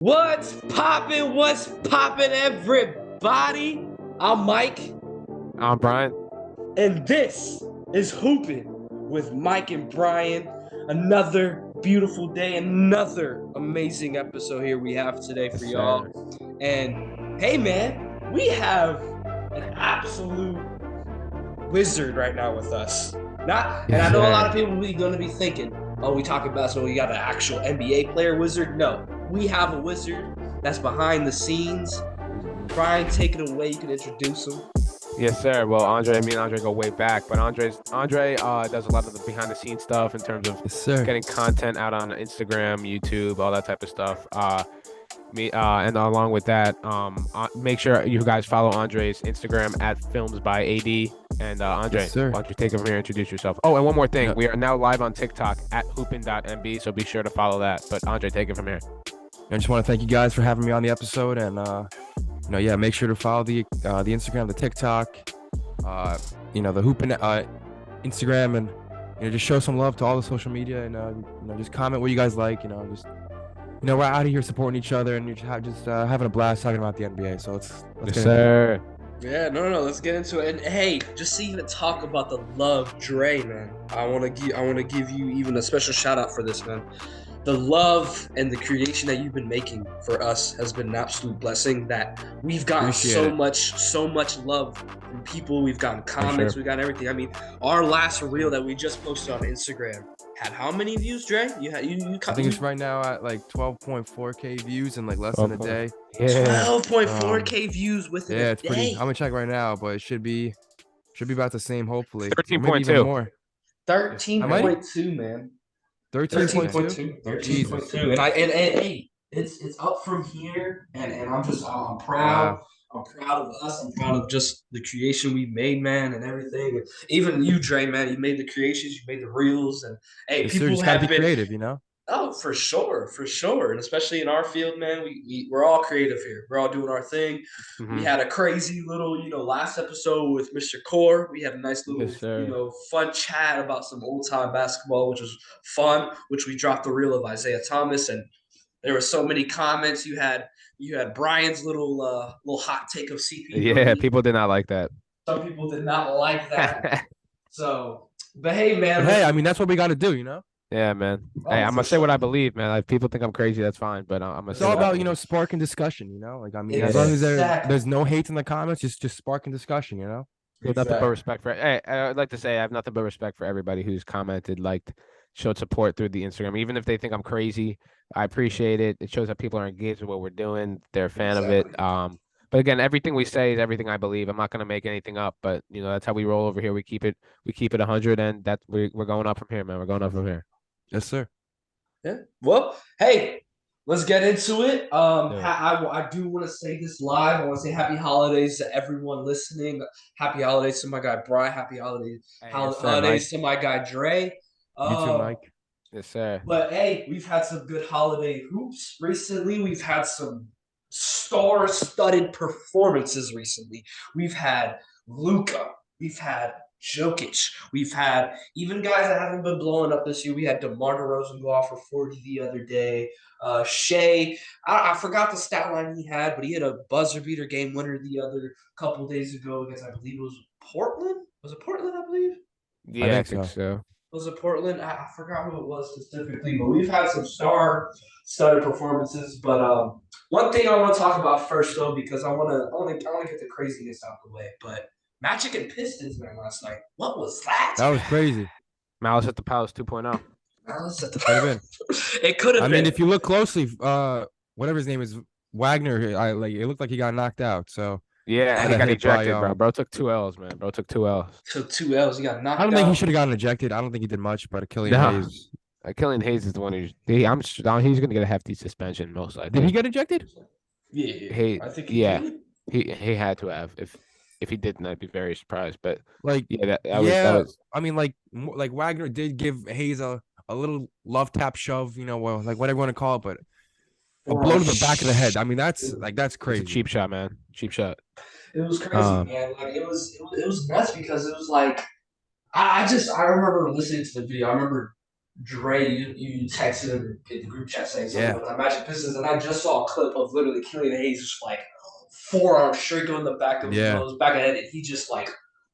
What's poppin'? What's poppin', everybody? I'm Mike, I'm Brian. and this is Hoopin' with Mike and Brian. Another beautiful day, another amazing episode here we have today for Yes, y'all. sir. And hey, man, we have an absolute wizard right now with us. And I Yes, know a lot of sir. people are going to be thinking, "Oh, we talking basketball. We got an actual NBA player wizard." No, we have a wizard that's behind the scenes. Brian, take it away. You can introduce him. Yes, sir. Well, me and Andre go way back, but Andre does a lot of the behind the scenes stuff in terms of Yes, sir. getting content out on Instagram, YouTube, all that type of stuff. And along with that, make sure you guys follow Andre's Instagram at Films by AD. And Andre, Yes, sir. why don't you take it from here and introduce yourself? Oh, and one more thing, Yep. we are now live on TikTok at hoopin.mb, so be sure to follow that. But Andre, take it from here. I just want to thank you guys for having me on the episode, and make sure to follow the Instagram, the TikTok, the Hoopin Instagram, and just show some love to all the social media, and just comment what you guys like. We're out of here supporting each other, and you're just having a blast talking about the NBA. So let's Yes, get into it. sir. Yeah, no, let's get into it. And hey, just to even talk about the love, Dre, man. I want to give you even a special shout out for this, man. The love and the creation that you've been making for us has been an absolute blessing. That we've gotten Appreciate it. so much love from people. We've gotten comments, sure. we got everything. I mean, our last reel that we just posted on Instagram had how many views, Dre? I think it's right now at like 12.4K views in like less than a day. Yeah. 12.4K views within Yeah, a it's pretty. day. I'm gonna check right now, but it should be about the same, hopefully. Or 13.2. maybe even more. 13.2, man. 13.2. 13.2. And hey, it's up from here, and I'm proud. Wow. I'm proud of us. I'm proud of just the creation we made, man, and everything. Even you, Dre, man, you made the creations, you made the reels, and hey, Yes, sir. people Just gotta have be been. creative. Oh, for sure, and especially in our field, man, we're all creative here. We're all doing our thing. We Mhm. had a crazy little, last episode with Mr. Core. We had a nice little, Yes, sir. fun chat about some old time basketball, which was fun. Which we dropped the reel of Isaiah Thomas, and there were so many comments. You had Brian's little hot take of CP. Yeah, people did not like that. Some people did not like that. So, but hey, man, But hey, listen, that's what we gotta do. Yeah, man. Hey, oh, I'm for gonna say what sure. I believe, man. Like, people think I'm crazy, that's fine, but I'm gonna It's say all what I about, believe. sparking discussion. As Yeah. long as Exactly. there's no hate in the comments, just sparking discussion. With nothing but Exactly. respect for. Hey, I'd like to say I have nothing but respect for everybody who's commented, liked, showed support through the Instagram. Even if they think I'm crazy, I appreciate it. It shows that people are engaged with what we're doing. They're a fan of it. Exactly. But again, everything we say is everything I believe. I'm not gonna make anything up, but that's how we roll over here. We keep it 100, and we're going up from here, man. We're going up from here. Yes, sir. Yeah. Well, hey, let's get into it. Yeah. I do want to say this live. I want to say happy holidays to everyone listening. Happy holidays to my guy Brian. Happy holidays, Hey, yes, sir, Mike. holidays to my guy Dre. You too, Um, Mike. Yes, sir. but hey, we've had some good holiday hoops recently. We've had some star-studded performances recently. We've had Luka. We've had Jokic. We've had even guys that haven't been blowing up this year. We had DeMar DeRozan go off for 40 the other day. Shea, I forgot the stat line he had, but he had a buzzer beater game winner the other couple days ago against, I believe it was Portland. Was it Portland, I believe? I Yeah, I think think so. so. Was it Portland? I forgot who it was specifically, but we've had some star-studded performances. But one thing I want to talk about first, though, because I want to get the craziness out of the way. But Magic and Pistons, man, last night. What was that? That was crazy. Malice at the Palace 2.0. Could have been. It could have I been. mean, if you look closely, whatever his name is, Wagner, it looked like he got knocked out. So Yeah, and he I'd got hate by, ejected, bro. Bro took 2 L's, man. Bro took 2 L's. Took 2 L's. He got knocked I don't think he out. should have gotten ejected. I don't think he did much, but Killian Nah. Hayes. Killian Hayes is the one he's gonna get a hefty suspension most likely. Did he get ejected? Yeah, I think he yeah, did. he had to have. If he didn't, I'd be very surprised. But Like, yeah, that yeah. was I mean, like Wagner did give Hayes a little love tap shove, well, like whatever you want to call it, but a blow to the back of the head. I mean, that's it's crazy. a cheap shot, man. Cheap shot. It was crazy, man. Like it was nuts because it was like I remember listening to the video. I remember Dre, you texted him in the group chat saying something Yeah. about the Magic Pistons, and I just saw a clip of literally Killian Hayes just like forearm straight going the back of his Yeah. nose, back of head, and he just like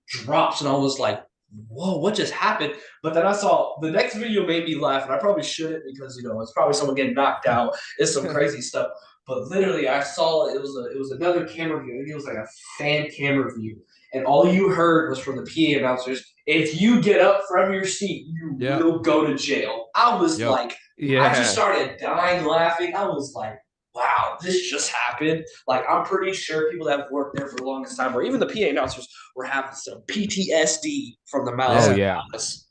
drops, and I was like, "Whoa, what just happened?" But then I saw the next video made me laugh, and I probably shouldn't because it's probably someone getting knocked out. It's some crazy stuff. But literally, I saw it was another camera view. I think it was like a fan camera view, and all you heard was from the PA announcers, if you get up from your seat, you Yeah. will go to jail. I was Yep. like, I just Yeah. started dying laughing. I was like, wow, this just happened. Like, I'm pretty sure people that have worked there for the longest time, or even the PA announcers, were having some PTSD from the Malice Oh Yeah. at yeah. Palace.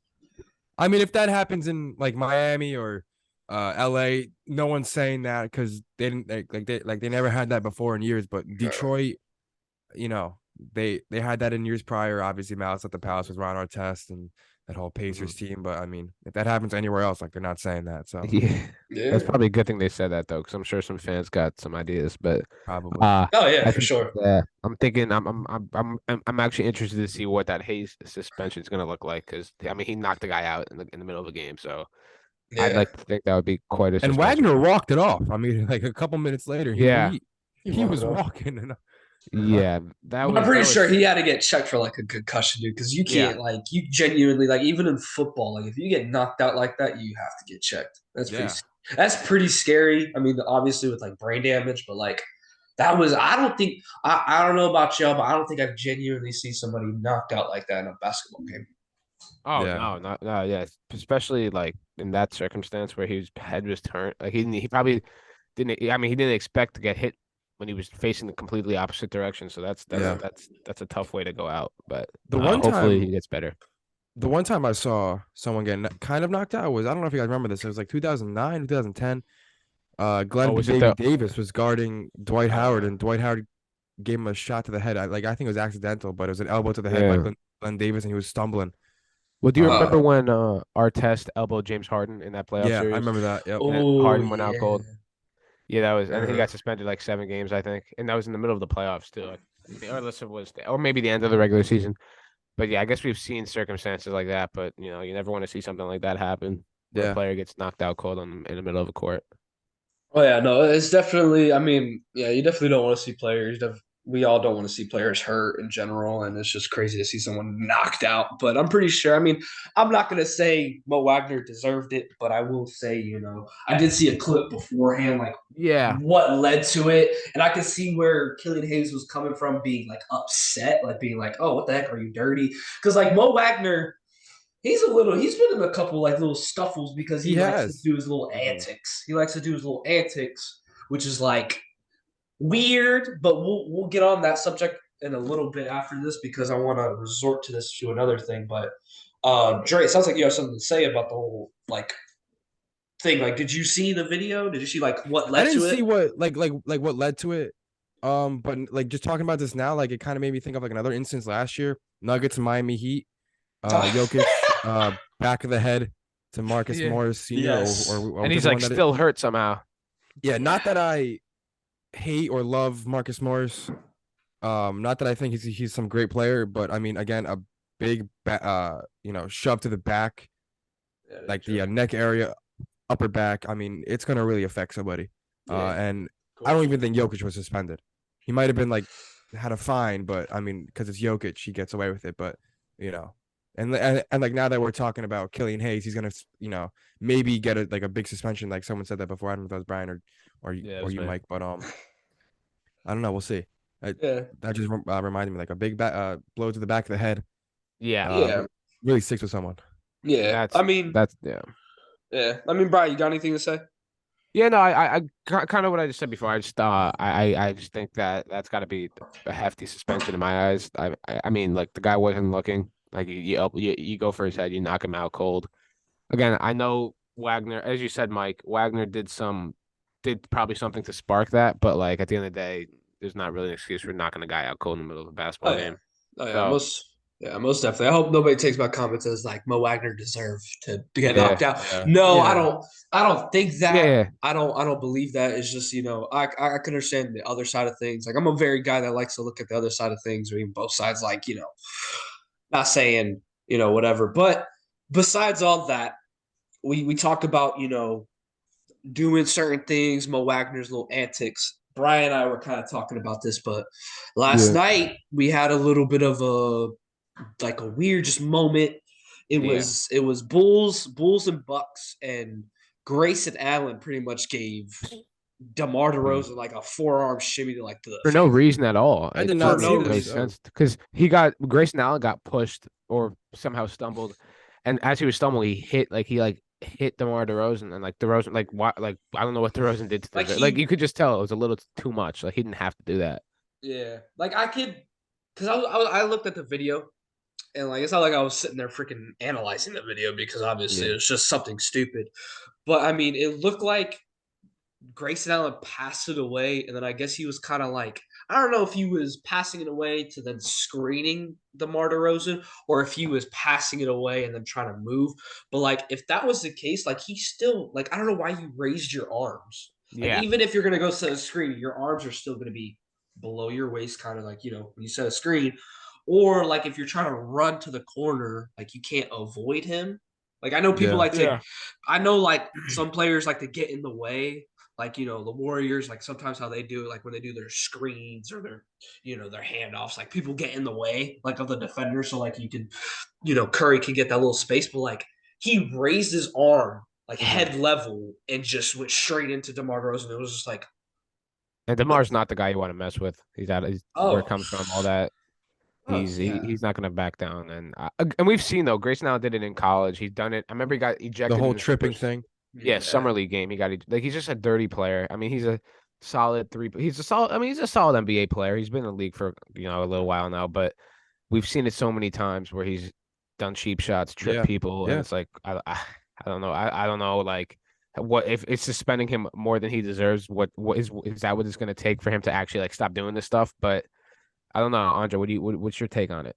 I mean, if that happens in like Miami or LA, no one's saying that because they didn't they never had that before in years. But Detroit, you know, they had that in years prior. Obviously, Malice at the Palace was Ron Artest and that whole Pacers team. But I mean, if that happens anywhere else, like they're not saying that. So Yeah. That's Yeah. probably a good thing they said that though, because I'm sure some fans got some ideas. But probably. uh Oh yeah, I for think sure. I'm thinking I'm actually interested to see what that Hayes suspension is gonna look like because I mean he knocked the guy out in the middle of a game, so I'd Yeah. like to think that would be quite a And suspension. Wagner walked it off. I mean, like a couple minutes later, Yeah, He he walked was off. walking. And, yeah, that But I'm was pretty that sure was he had to get checked for like a concussion, dude. Because you yeah can't like you genuinely like even in football, like if you get knocked out like that, you have to get checked. yeah. That's pretty scary. I mean, obviously with like brain damage, but like that was I don't think I don't know about y'all, but I don't think I've genuinely seen somebody knocked out like that in a basketball game. oh Yeah. no not no yeah especially like in that circumstance where his head was turned like he probably didn't I mean he didn't expect to get hit when he was facing the completely opposite direction, so Yeah. that's a tough way to go out, but The one hopefully time he gets better. the one time I saw someone get kind of knocked out was I don't know if you guys remember this. It was like 2009, 2010. Oh, Glenn was it Baby the Davis was guarding Dwight Howard, uh and Dwight Howard gave him a shot to the head. I think it was accidental, but it was an elbow to the head by yeah. Glenn Davis, and he was stumbling. Well, do you Um, remember when Artest elbowed James Harden in that playoff yeah, I series? remember that. Yep. And Oh Harden went out yeah. cold. Yeah, that was, and he Uh, got suspended like 7 games, I think, and that was in the middle of the playoffs too. Or unless it was, or maybe the end of the regular season. But yeah, I guess we've seen circumstances like that. But you never want to see something like that happen where a Yeah. player gets knocked out cold in the middle of a court. Oh yeah, no, it's definitely. I mean, yeah, you definitely don't want to see players. We all don't want to see players hurt in general, and it's just crazy to see someone knocked out. But I'm pretty sure. I mean, I'm not gonna say Mo Wagner deserved it, but I will say, I did see a clip beforehand, like Yeah, what led to it, and I could see where Killian Hayes was coming from, being like upset, like being like, "Oh, what the heck are you dirty?" Because like Mo Wagner, he's been in a couple like little scuffles because He he likes to has. do his little Mhm. antics. He likes to do his little antics, which is like weird, but we'll get on that subject in a little bit after this because I want to resort to this to another thing. But Dre, it sounds like you have something to say about the whole like thing. Like, did you see the video? Did you see like what I led didn't to see it? what like what led to it. But like just talking about this now, like it kind of made me think of like another instance last year. Nuggets and Miami Heat. Jokic, back of the head to Marcus yeah, Morris Sr. or, Yes. and he's whichever like one that it. still hurt somehow. Yeah, not that I hate or love Marcus Morris. Not that I think he's some great player, but I mean, again, a big shove to the back, like the neck area, upper back. I mean, it's gonna really affect somebody. Yeah. And I don't even think Jokic was suspended. He might have been like had a fine, but I mean, because it's Jokic, he gets away with it. But you know, and like now that we're talking about Killian Hayes, he's gonna maybe get a big suspension. Like someone said that before. I don't know if that was Brian Yeah, it or was you, me. Mike, but I don't know. We'll see. Yeah. That just reminded me like a big blow to the back of the head. Yeah, Yeah. Really sticks with someone. Yeah. that's that's yeah. Yeah. I mean, Brian, you got anything to say? Yeah, no, I kind of what I just said before. I just I just think that that's got to be a hefty suspension in my eyes. I mean, like the guy wasn't looking. Like you go for his head, you knock him out cold. Again, I know Wagner, as you said, Mike. Wagner did probably something to spark that, but like at the end of the day, there's not really an excuse for knocking a guy out cold in the middle of a Oh basketball yeah. game. Oh yeah. So Most definitely. I hope nobody takes my comments as like Mo Wagner deserved to get knocked yeah, out. Yeah. No, I Yeah. don't. I don't think that. yeah, I don't believe that. It's just I can understand the other side of things. Like I'm a very guy that likes to look at the other side of things or even both sides. Like not saying whatever. But besides all that, we talked about doing certain things, Mo Wagner's little antics. Brian and I were kind of talking about this, but last Yeah. night we had a little bit of a weird just moment. Yeah. It was Bulls and Bucks, and Grayson Allen pretty much gave DeMar Um, DeRozan like a forearm shimmy to like the for no reason at all. I did It for not didn't see no make this. any reason. Oh, sense because Grayson Allen got pushed or somehow stumbled, and as he was stumbling, he hit DeMar DeRozan, and like DeRozan like I don't know what DeRozan did to Like like you he could just tell it was a little too much. Like he didn't have to do that. Yeah, like I could, because I looked at the video and like it's not like I was sitting there freaking analyzing the video because obviously Yeah. it was just something stupid. But I mean, it looked like Grayson Allen passed it away, and then I guess he was kind of like I don't know if he was passing it away to then screening DeMar DeRozan, or if he was passing it away and then trying to move. But like if that was the case, like he still like I don't know why you raised your arms. Like Yeah. even if you're gonna go set a screen, your arms are still gonna be below your waist, kind of like when you set a screen. Or like if you're trying to run to the corner, like you can't avoid him. Like I know people yeah. like to Yeah. I know like some players like to get in the way, like the Warriors, like sometimes how they do it, like when they do their screens or their handoffs, like people get in the way like of the defender, so like you can, Curry can get that little space, but like he raised his arm like Hmm. head level and just went straight into DeMar DeRozan. It was just like, And but DeMar's not the guy you want to mess with. He's where it oh, comes from, all that. oh yeah, He's not going to back down. And we've seen though, Grayson Allen did it in college. He's done it. I remember he got The ejected whole in his tripping first thing. yeah yeah, summer league game. Like he's just a dirty player. I mean, he's a solid three. He's a solid. I mean, he's a solid NBA player. He's been in the league for a little while now, but we've seen it so many times where he's done cheap shots, tripped Yeah. people, and Yeah. it's like I don't know. I don't know like what if it's suspending him more than he deserves. What is that what it's going to take for him to actually like stop doing this stuff? But I don't know, Andre. What's your take on it?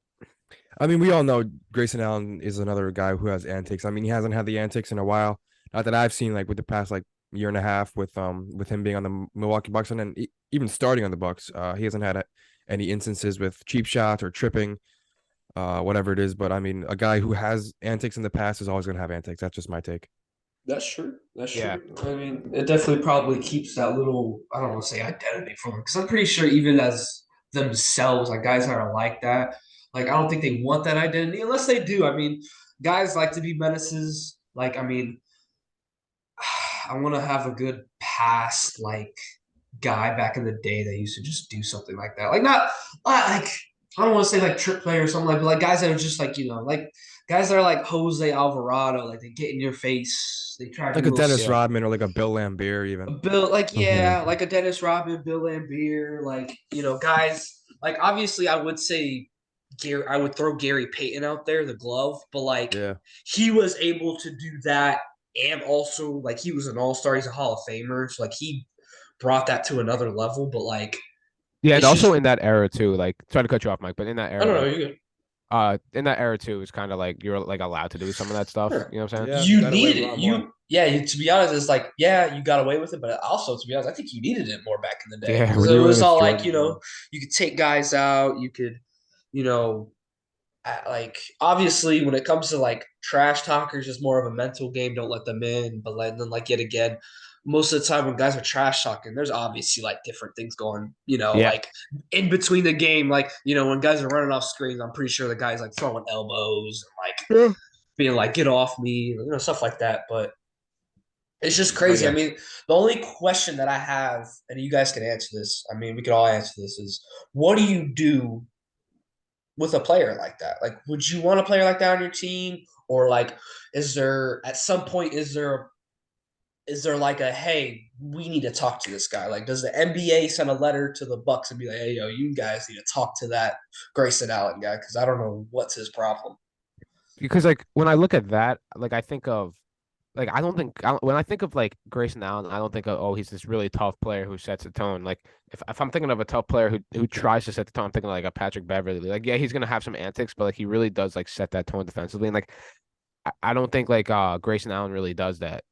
I mean, we all know Grayson Allen is another guy who has antics. I mean, he hasn't had the antics in a while. Not that I've seen like with the past like year and a half with him being on the Milwaukee Bucks and then even starting on the Bucks. He hasn't had any instances with cheap shots or tripping, whatever it is. But I mean, a guy who has antics in the past is always going to have antics. That's just my take. that's true. That's Yeah. true. I mean, it definitely probably keeps that little, I don't want to say identity for them, because I'm pretty sure even as themselves, like guys that are like that, like I don't think they want that identity unless they do. I mean, guys like to be menaces. Like, I mean, I want to have a good past, like guy back in the day that used to just do something like that. Like not like I don't want to say like trick play or something like, but like guys that are just like like guys that are like Jose Alvarado, like they get in your face, they try to Like do a little Dennis Yeah. Rodman or like a Bill Lambier even. Bill, like Mhm. yeah, like a Dennis Rodman, Bill Lambier, like guys. Like obviously, I would say Gary. I would throw Gary Payton out there, the glove, but like Yeah. he was able to do that, and also like he was an All Star. He's a Hall of Famer, so like he brought that to another level. But like Yeah, and it's also just in that era too, like sorry to cut you off, Mike, but in that I era, don't know. like You in that era too, it's kind of like you're like allowed to do some of that stuff. sure. You know what I'm saying? Yeah. You Got away needed with a it. lot more. To be honest, it's like yeah, you got away with it, but also to be honest, I think you needed it more back in the day Yeah, because when it you were in was his all like Jordan era. you could take guys out, you could you know like obviously when it comes to like trash talkers, it's more of a mental game. Don't let them in, but then like yet again, most of the time when guys are trash talking, there's obviously like different things going. yeah. Like in between the game, like when guys are running off screens, I'm pretty sure the guys like throwing elbows and like Yeah. being like get off me, stuff like that. But it's just Oh crazy. I yeah. mean, the only question that I have, and you guys can answer this. I mean, we could all answer this: is what do you do with a player like that? Like, would you want a player like that on your team, or like, is there at some point is there like a hey, we need to talk to this guy? Like, does the NBA send a letter to the Bucks and be like, hey, yo, you guys need to talk to that Grayson Allen guy because I don't know what's his problem. Because like when I look at that, like I think of like when I think of like Grayson Allen, I don't think of oh he's this really tough player who sets a tone. Like if I'm thinking of a tough player who tries to set the tone, I'm thinking like a Patrick Beverly. Like yeah, he's gonna have some antics, but like he really does like set that tone defensively. And like I don't think like Grayson Allen really does that.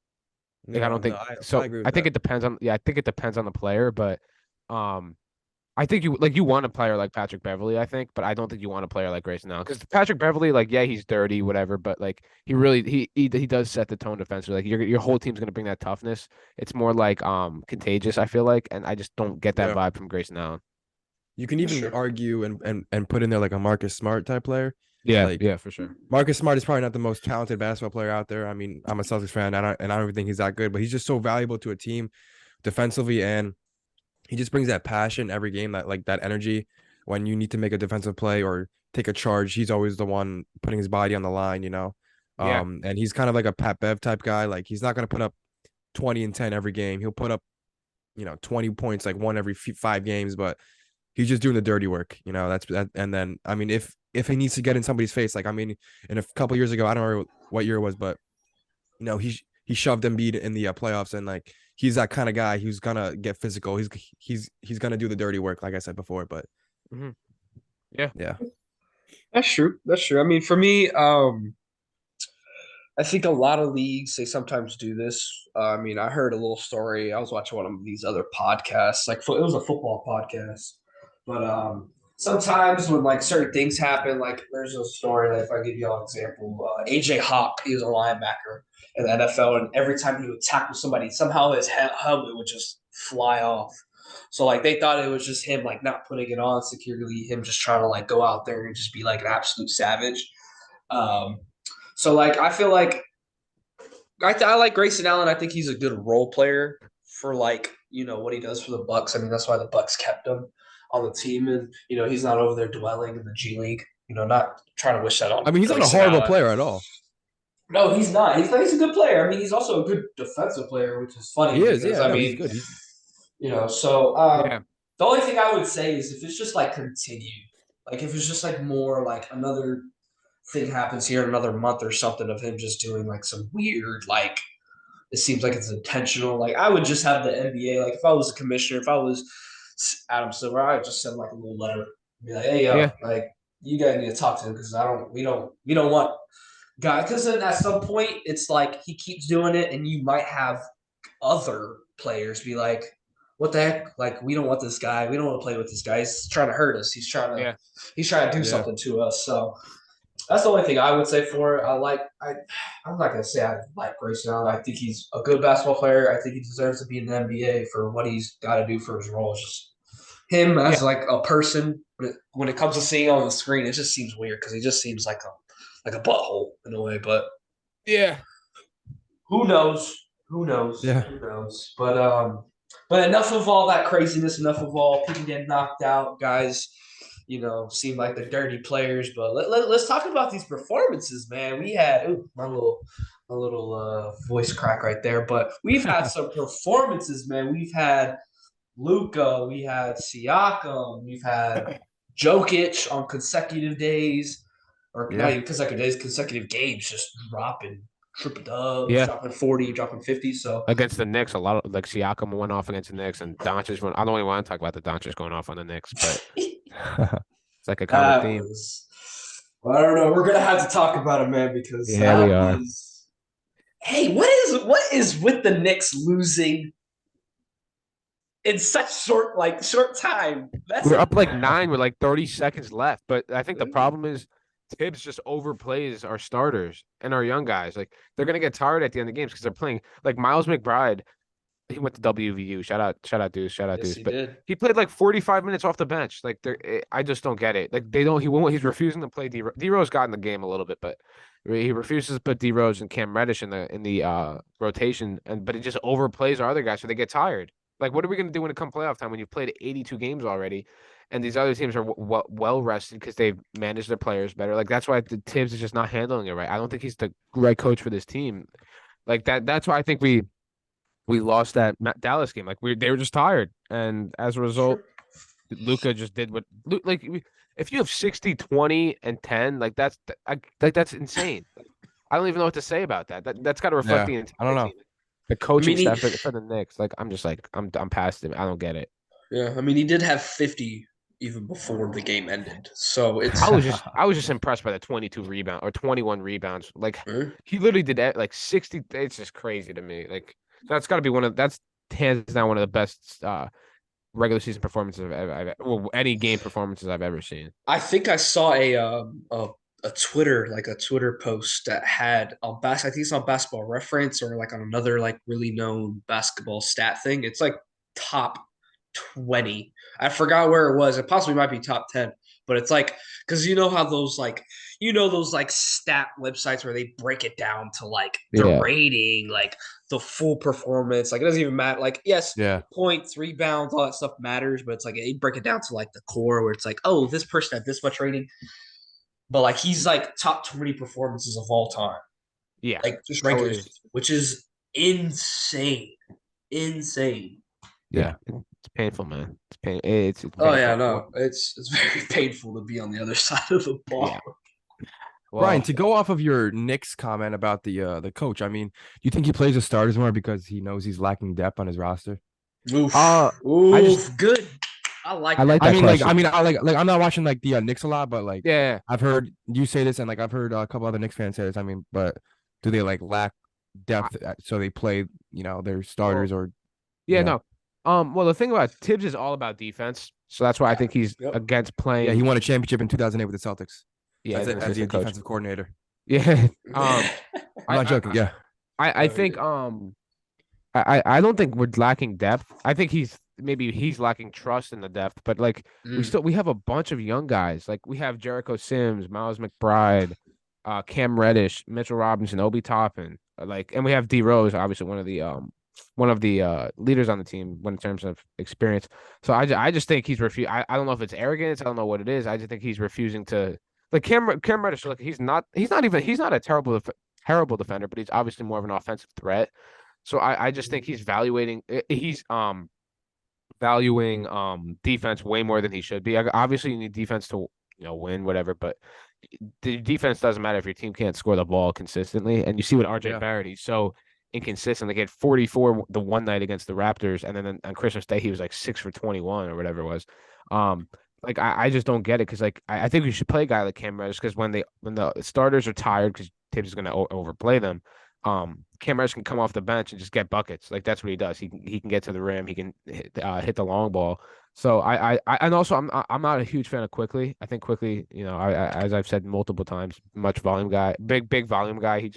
Like I No, don't no, think I so. agree I with think that. it depends on I think it depends on the player, but um I think you want a player like Patrick Beverly, I think, but I don't think you want a player like Grayson Allen because Patrick Beverly, like, yeah, he's dirty, whatever, but like he really he does set the tone defensively. Like your whole team's gonna bring that toughness. It's more like contagious, I feel like, and I just don't get that Yeah. vibe from Grayson Allen. You can For even sure. argue and put in there like a Marcus Smart type player. Yeah, Like yeah, for sure. Marcus Smart is probably not the most talented basketball player out there. I mean, I'm a Celtics fan, and I don't even think he's that good, but he's just so valuable to a team defensively, and he just brings that passion every game, that energy when you need to make a defensive play or take a charge. He's always the one putting his body on the line, you know. Yeah, And he's kind of like a Pat Bev type guy. Like he's not going to put up 20 and 10 every game. He'll put up, 20 points like one every 5 games, but he's just doing the dirty work, That's that. And then I mean, if he needs to get in somebody's face, like I mean, in a couple years ago, I don't remember what year it was, but he shoved Embiid in the playoffs, and like he's that kind of guy who's gonna get physical. He's gonna do the dirty work, like I said before. But hmm yeah, yeah, That's true. That's true. I mean, for me, I think a lot of leagues they sometimes do this. I mean, I heard a little story. I was watching one of these other podcasts, like it was a football podcast, but sometimes when like certain things happen, like there's a story. Like if I give you an example, AJ Hawk, he was a linebacker in the NFL, and every time he would tackle somebody, somehow his helmet would just fly off. So like they thought it was just him like not putting it on securely, him just trying to like go out there and just be like an absolute savage. Um, so like I feel like I like Grayson Allen. I think he's a good role player for like what he does for the Bucks. I mean that's why the Bucks kept him on the team, and he's not over there dwelling in the G League. Not trying to wish that on I mean, he's not a Grayson horrible Allen. player at all. No, he's not. He's a good player. I mean, he's also a good defensive player, which is funny He is, because yeah, I no, he's mean, good. He's so yeah, the only thing I would say is if it's just like continued, like if it's just like more like another thing happens here in another month or something of him just doing like some weird like it seems like it's intentional. Like I would just have the NBA. Like if I was a commissioner, if I was Adam Silver, I'd just send like a little letter, be like, "Hey, yo, yeah, like you guys need to talk to him because we don't want guy." Because then at some point, it's like he keeps doing it, and you might have other players be like, "What the heck? Like we don't want this guy. We don't want to play with this guy. He's trying to hurt us. yeah, He's trying to do yeah, something to us." So that's the only thing I would say for it. I'm not gonna say I like Grayson Allen. I think he's a good basketball player. I think he deserves to be in the NBA for what he's got to do for his role. It's just him yeah, as like a person. When it comes to seeing on the screen, it just seems weird because he just seems like a butthole in a way. But yeah. who knows? Who knows? yeah. Who knows? But enough of all that craziness. Enough of all people getting knocked out, guys. Seem like the dirty players. But let's talk about these performances, man. We had my little voice crack right there, but we've had some performances, man. We've had Luca, we had Siakam, we've had Jokic on consecutive days, or not Yeah. even consecutive days, consecutive games, just dropping triple dubs, Yeah. dropping 40, dropping 50. So Against the Knicks, a lot of like Siakam went off against the Knicks, and Doncic went. I don't even want to talk about the Doncic going off on the Knicks, but it's like a common that theme. was, well, I don't know. We're gonna have to talk about it, man, because Yeah, we that are. was. Hey, what is with the Knicks losing in such short time? That's We're up like incredible. 9 with like 30 seconds left, but I think the problem is Tibbs just overplays our starters and our young guys. Like they're gonna get tired at the end of the games because they're playing like Miles McBride. He went to WVU. Shout out Deuce, shout out Yes, Deuce. he But did. he played like 45 minutes off the bench. Like I just don't get it. Like they don't. He won't. He's refusing to play D. Rose got in the game a little bit, but he refuses to put D Rose and Cam Reddish in the rotation. But he just overplays our other guys, so they get tired. Like what are we gonna do when it comes playoff time when you've played 82 games already, and these other teams are well rested because they've managed their players better. Like that's why the Tibbs is just not handling it right. I don't think he's the right coach for this team. Like that. That's why I think we lost that Dallas game. Like they were just tired, and as a result, Sure. Luca just did what like if you have 60, 20, and 10, like that's insane. I don't even know what to say about that. That's got to reflect Yeah. the I don't entire know. team. The I coaching mean, staff for the Knicks, like I'm just like I'm past it. I don't get it. he did have 50 even before the game ended. So I it's was just I was just impressed by the 22 rebound or 21 rebounds. Like eh, he literally did that like 60. It's just crazy to me. Like that's got to be that's hands down one of the best regular season performances well, any game performances I've ever seen. I think I saw a Twitter like a Twitter post that had on I think it's on Basketball Reference or like on another like really known basketball stat thing. It's like top 20. I forgot where it was. It possibly might be top 10, but it's like because you know how those like stat websites where they break it down to like the Yeah. rating, like the full performance. Like it doesn't even matter. Like yes, Yeah. points, rebounds, all that stuff matters, but it's like they break it down to like the core where it's like, oh, this person had this much rating, but like he's like top 20 performances of all time, Yeah. like just That regular was season, which is insane, insane. Yeah. it's painful, man. It's Oh yeah, painful. no, it's very painful to be on the other side of the ball. Yeah. Brian, Well, to go off of your Knicks comment about the coach, I mean, do you think he plays the starters more because he knows he's lacking depth on his roster? Oof, uh, I just oof, good. I like I that. like that question. I I'm not watching like the Knicks a lot, but like Yeah. I've heard you say this, and like I've heard a couple other Knicks fans say this. I mean, but do they like lack I- depth, so they play, their Well, starters or, you yeah, know, no. Well, the thing about Tibbs is all about defense, so that's why I Yeah. think he's Yep. against yeah, he playing. won a championship in 2008 with the Celtics Yeah, as an as the assistant coach. defensive coordinator. Yeah. I'm I not I joking. Yeah, I No, he think did. I don't think we're lacking depth. I think he's lacking trust in the depth, but like Mm. we have a bunch of young guys. Like we have Jericho Sims, Miles McBride, Cam Reddish, Mitchell Robinson, Obi Toppin, like, and we have D Rose, obviously one of the leaders on the team when in terms of experience. So I just think I don't know if it's arrogance. I don't know what it is. I just think he's refusing to like Cam Reddish. Look, he's not a terrible defender, but he's obviously more of an offensive threat. So I just think he's valuing defense way more than he should be. Obviously, you need defense to win whatever, but the defense doesn't matter if your team can't score the ball consistently. And you see with RJ yeah, Barrett, he's so inconsistent. Like he had 44 the one night against the Raptors, and then on Christmas Day he was like 6 for 21 or whatever it was. Um, like I just don't get it because like I think we should play a guy like Cam Reddish because when the starters are tired because Tibbs is going to overplay them. Cam Reddish can come off the bench and just get buckets. Like that's what he does. He can get to the rim. He can hit the long ball. So and also I'm not a huge fan of Quickly. I think Quickly, as I've said multiple times, much volume guy, big volume guy.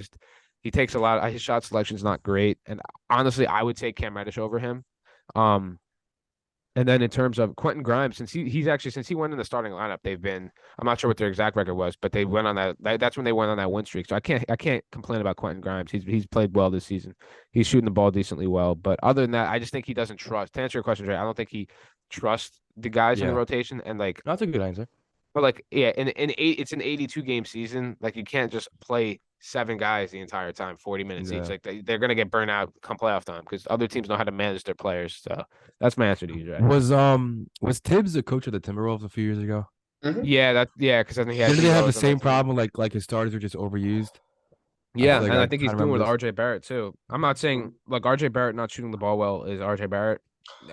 He takes a lot. His shot selection is not great, and honestly, I would take Cam Reddish over him. Um, and then in terms of Quentin Grimes, since he went in the starting lineup, I'm not sure what their exact record was, but they went on that's when they went on that win streak. So I can't complain about Quentin Grimes. He's played well this season. He's shooting the ball decently well. But other than that, I just think he doesn't trust. To answer your question, Trey, I don't think he trusts the guys in the yeah. rotation. And like, That's a good answer. but like, yeah, it's an 82 game season. Like you can't just play seven guys the entire time, 40 minutes each. Yeah. Like they're gonna get burnt out come playoff time because other teams know how to manage their players. So that's my answer to you, Jay. Was Tibbs the coach of the Timberwolves a few years ago? Mhm. Yeah, because I think he had Didn't D they have the Rose on that same team. problem? Like his starters were just overused. I Yeah, feel like and I I think he's kind of doing remember with this. RJ Barrett too. I'm not saying like RJ Barrett not shooting the ball well is RJ Barrett,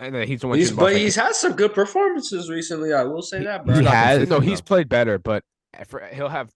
and he's the one shooting the ball. But he's had some good performances recently. I will say He, that, He's he Brian. not has no. consistent He's though. played better, but he'll have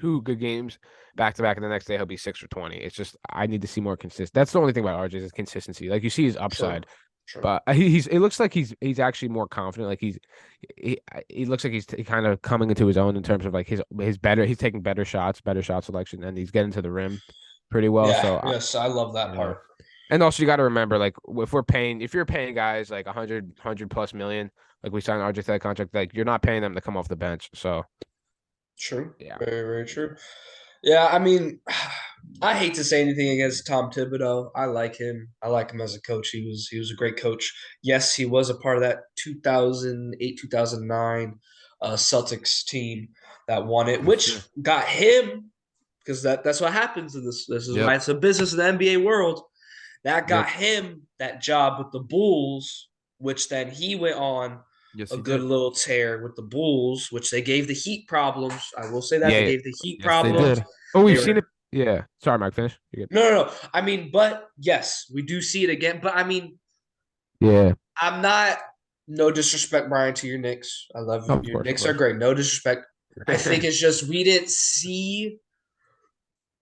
two good games back to back, and the next day he'll be 6 for 20. It's just I need to see more consistent. That's the only thing about RJ is consistency. Like you see his True, upside, true. but he's it looks like he's actually more confident. Like he looks like he's kind of coming into his own in terms of like his better. He's taking better shot selection, and he's getting to the rim pretty well. Yeah, So yes, I love that Yeah. part. and also you got to remember like if you're paying guys like 100 plus million, like we signed RJ to that contract, like you're not paying them to come off the bench. So True. yeah. Very, very true. Yeah, I mean, I hate to say anything against Tom Thibodeau. I like him. I like him as a coach. He was a great coach. Yes, he was a part of that 2008, 2009 Celtics team that won it, which Yeah. got him because that's what happens in this. This is Yep. why it's a business in the NBA world. That got Yep. him that job with the Bulls, which then he went on Yes, a he good did. little tear with the Bulls, which they gave the Heat problems. I will say that they Yeah. gave the Heat Yes, they problems. did. Oh, They we've seen were it. Yeah. Sorry, Mike. Finish. You're good. no. I mean, but yes, we do see it again. But I mean, Yeah. I'm not. No disrespect, Brian, to your Knicks. I love you. Of Your course. Of Knicks are course. great. No disrespect. I think it's just we didn't see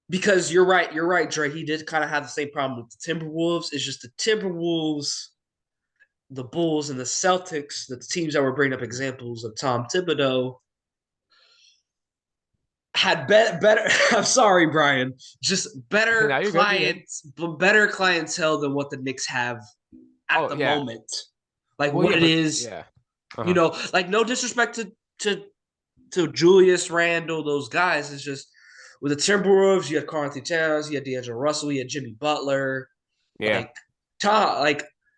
because you're right. You're right, Dre. He did kind of have the same problem with the Timberwolves. It's just the Timberwolves the Bulls and the Celtics, the teams that were bringing up examples of Tom Thibodeau, had better. I'm sorry, Brian. Just Now better you're good. You're good. clients, but better clientele than what the Knicks have at Oh the yeah. moment. Like Well, what yeah, it but is, yeah. you Uh-huh. know. Like no disrespect to to Julius Randle, those guys. It's just with the Timberwolves, you had Karl Anthony Towns, you had D'Angelo Russell, you had Jimmy Butler, Yeah. like Tom,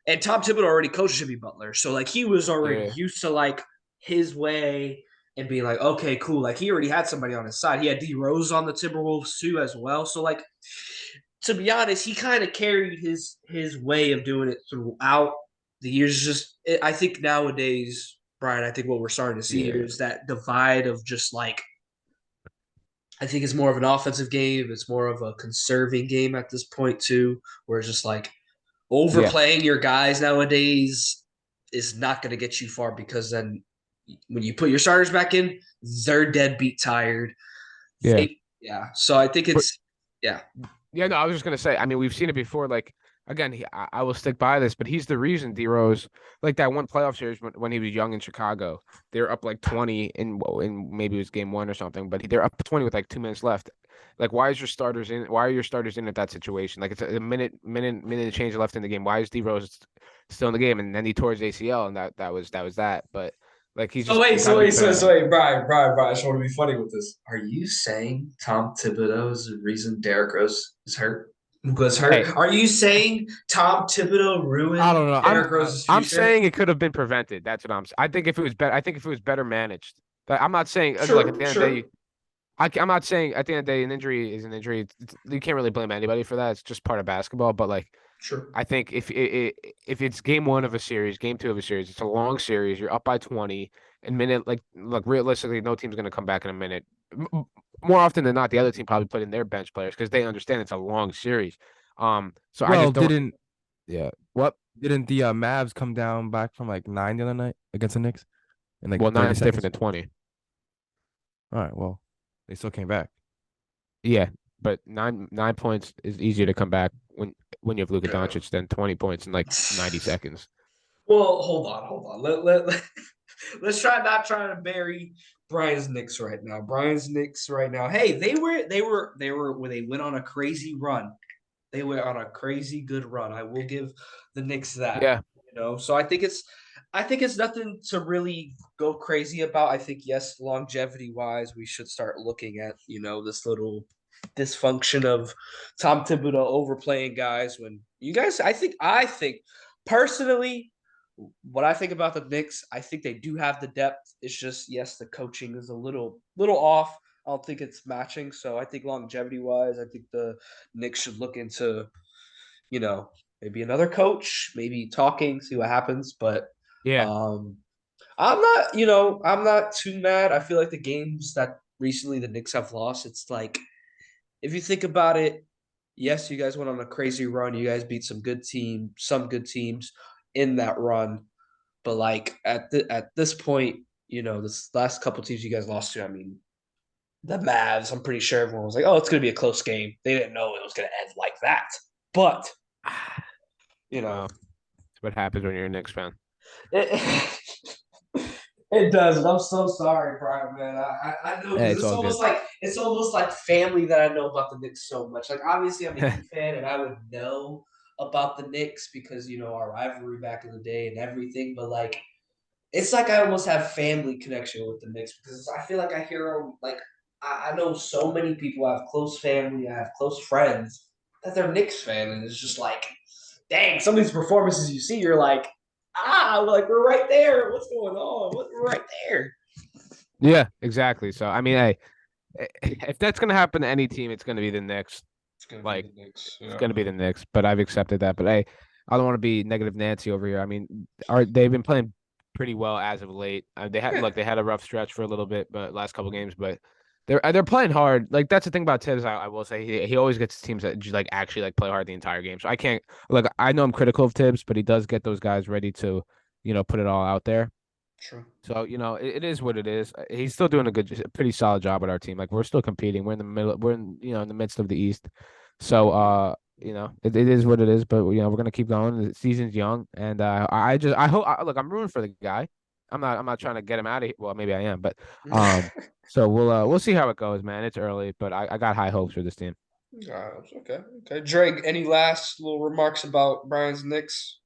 and Tom Thibodeau already coached Jimmy Butler, so like he was already Yeah. used to like his way and being like, okay, cool. Like he already had somebody on his side. He had D Rose on the Timberwolves too as well. So like to be honest, he kind of carried his way of doing it throughout the years. I think nowadays, Brian, I think what we're starting to see here Yeah. is that divide of just like I think it's more of an offensive game. It's more of a conserving game at this point too, where it's just like Yeah. overplaying your guys nowadays is not going to get you far because then when you put your starters back in, they're dead beat tired. Yeah. Yeah. So I think But it's yeah. yeah, no, I was just gonna say. I mean, we've seen it before. Like again, I will stick by this, but he's the reason D Rose, like that one playoff series when he was young in Chicago, they're up like 20 in maybe it was game one or something, but they're up 20 with like 2 minutes left. Like, why is your starters in? Why are your starters in at that situation? Like, it's a minute and change left in the game. Why is D Rose still in the game? And then he tore his ACL, and that was that. But like, he's So just wait, got to so be wait, so, so better. wait, Brian. I just want to be funny with this. Are you saying Tom Thibodeau is the reason Derrick Rose is hurt? Was Hey, hurt? Are you saying Tom Thibodeau I ruined don't know. Derrick Rose's I'm future? saying it could have been prevented. That's what I'm. I think if it was better, I think if it was better managed. But I'm not saying like at Sure, the end of the day, sure, I'm not saying at the end of the day an injury is an injury. You can't really blame anybody for that. It's just part of basketball. But like sure. I think if it's game one of a series, game two of a series, it's a long series. You're up by 20 in minute. Like look, realistically, no team's gonna come back in a minute. More often than not, the other team probably put in their bench players because they understand it's a long series. So I Well, just don't. didn't Yeah. What? didn't the Mavs come down back from like 9 the other night against the Knicks in like Well, 30 nine's different seconds? than 20. All right, well, they still came back. Yeah, but nine points is easier to come back when you have Luka Yeah. Doncic than 20 points in like 90 seconds. Well, hold on. Let's try not trying to bury Brian's Knicks right now. Brian's Knicks right now. Hey, they were when they went on a crazy run. They went on a crazy good run. I will give the Knicks that. Yeah, So I think it's nothing to really go crazy about. I think yes, longevity wise, we should start looking at this little dysfunction of Tom Thibodeau overplaying guys when you guys. I think personally, what I think about the Knicks, I think they do have the depth. It's just yes, the coaching is a little off. I don't think it's matching. So I think longevity wise, I think the Knicks should look into you know, maybe another coach, maybe talking, see what happens. But yeah, um, I'm not too mad. I feel like the games that recently the Knicks have lost, it's like if you think about it, yes, you guys went on a crazy run. You guys beat some good teams in that run. But like at this point, this last couple teams you guys lost to, I mean, the Mavs, I'm pretty sure everyone was like, "Oh, it's going to be a close game." They didn't know it was going to end like that. But you know, well, that's what happens when you're a Knicks fan. It, it does, and I'm so sorry, Brian, man. I know Hey, because it's all good. it's almost like family that I know about the Knicks so much. Like obviously, I'm a Heat fan, and I would know about the Knicks because our rivalry back in the day and everything. But like, it's like I almost have family connection with the Knicks because I feel like I hear them. Like I know so many people. I have close family. I have close friends that they're Knicks fan, and it's just like, dang, some of these performances you see, you're like, like we're right there. What's going on? We're right there. Yeah, exactly. So I mean, hey, if that's gonna happen to any team, it's gonna be the Knicks. It's gonna be Like the Knicks. it's Yeah. gonna be the Knicks. But I've accepted that. But hey, I don't want to be negative Nancy over here. I mean, they've been playing pretty well as of late. Yeah. They had a rough stretch for a little bit, but last couple games, but. They're playing hard. Like that's the thing about Tibbs. I will say he always gets teams that just like actually like play hard the entire game. So I can't like I know I'm critical of Tibbs, but he does get those guys ready to, put it all out there. True. So it is what it is. He's still doing a pretty solid job with our team. Like we're still competing. We're in the middle. We're in the midst of the East. So it is what it is. But we're gonna keep going. The season's young, and I hope. Look, I'm rooting for the guy. I'm not trying to get him out of here. Well, maybe I am, but so we'll see how it goes, man. It's early, but I got high hopes for this team. Okay. Okay. Drake, any last little remarks about Brian's Knicks?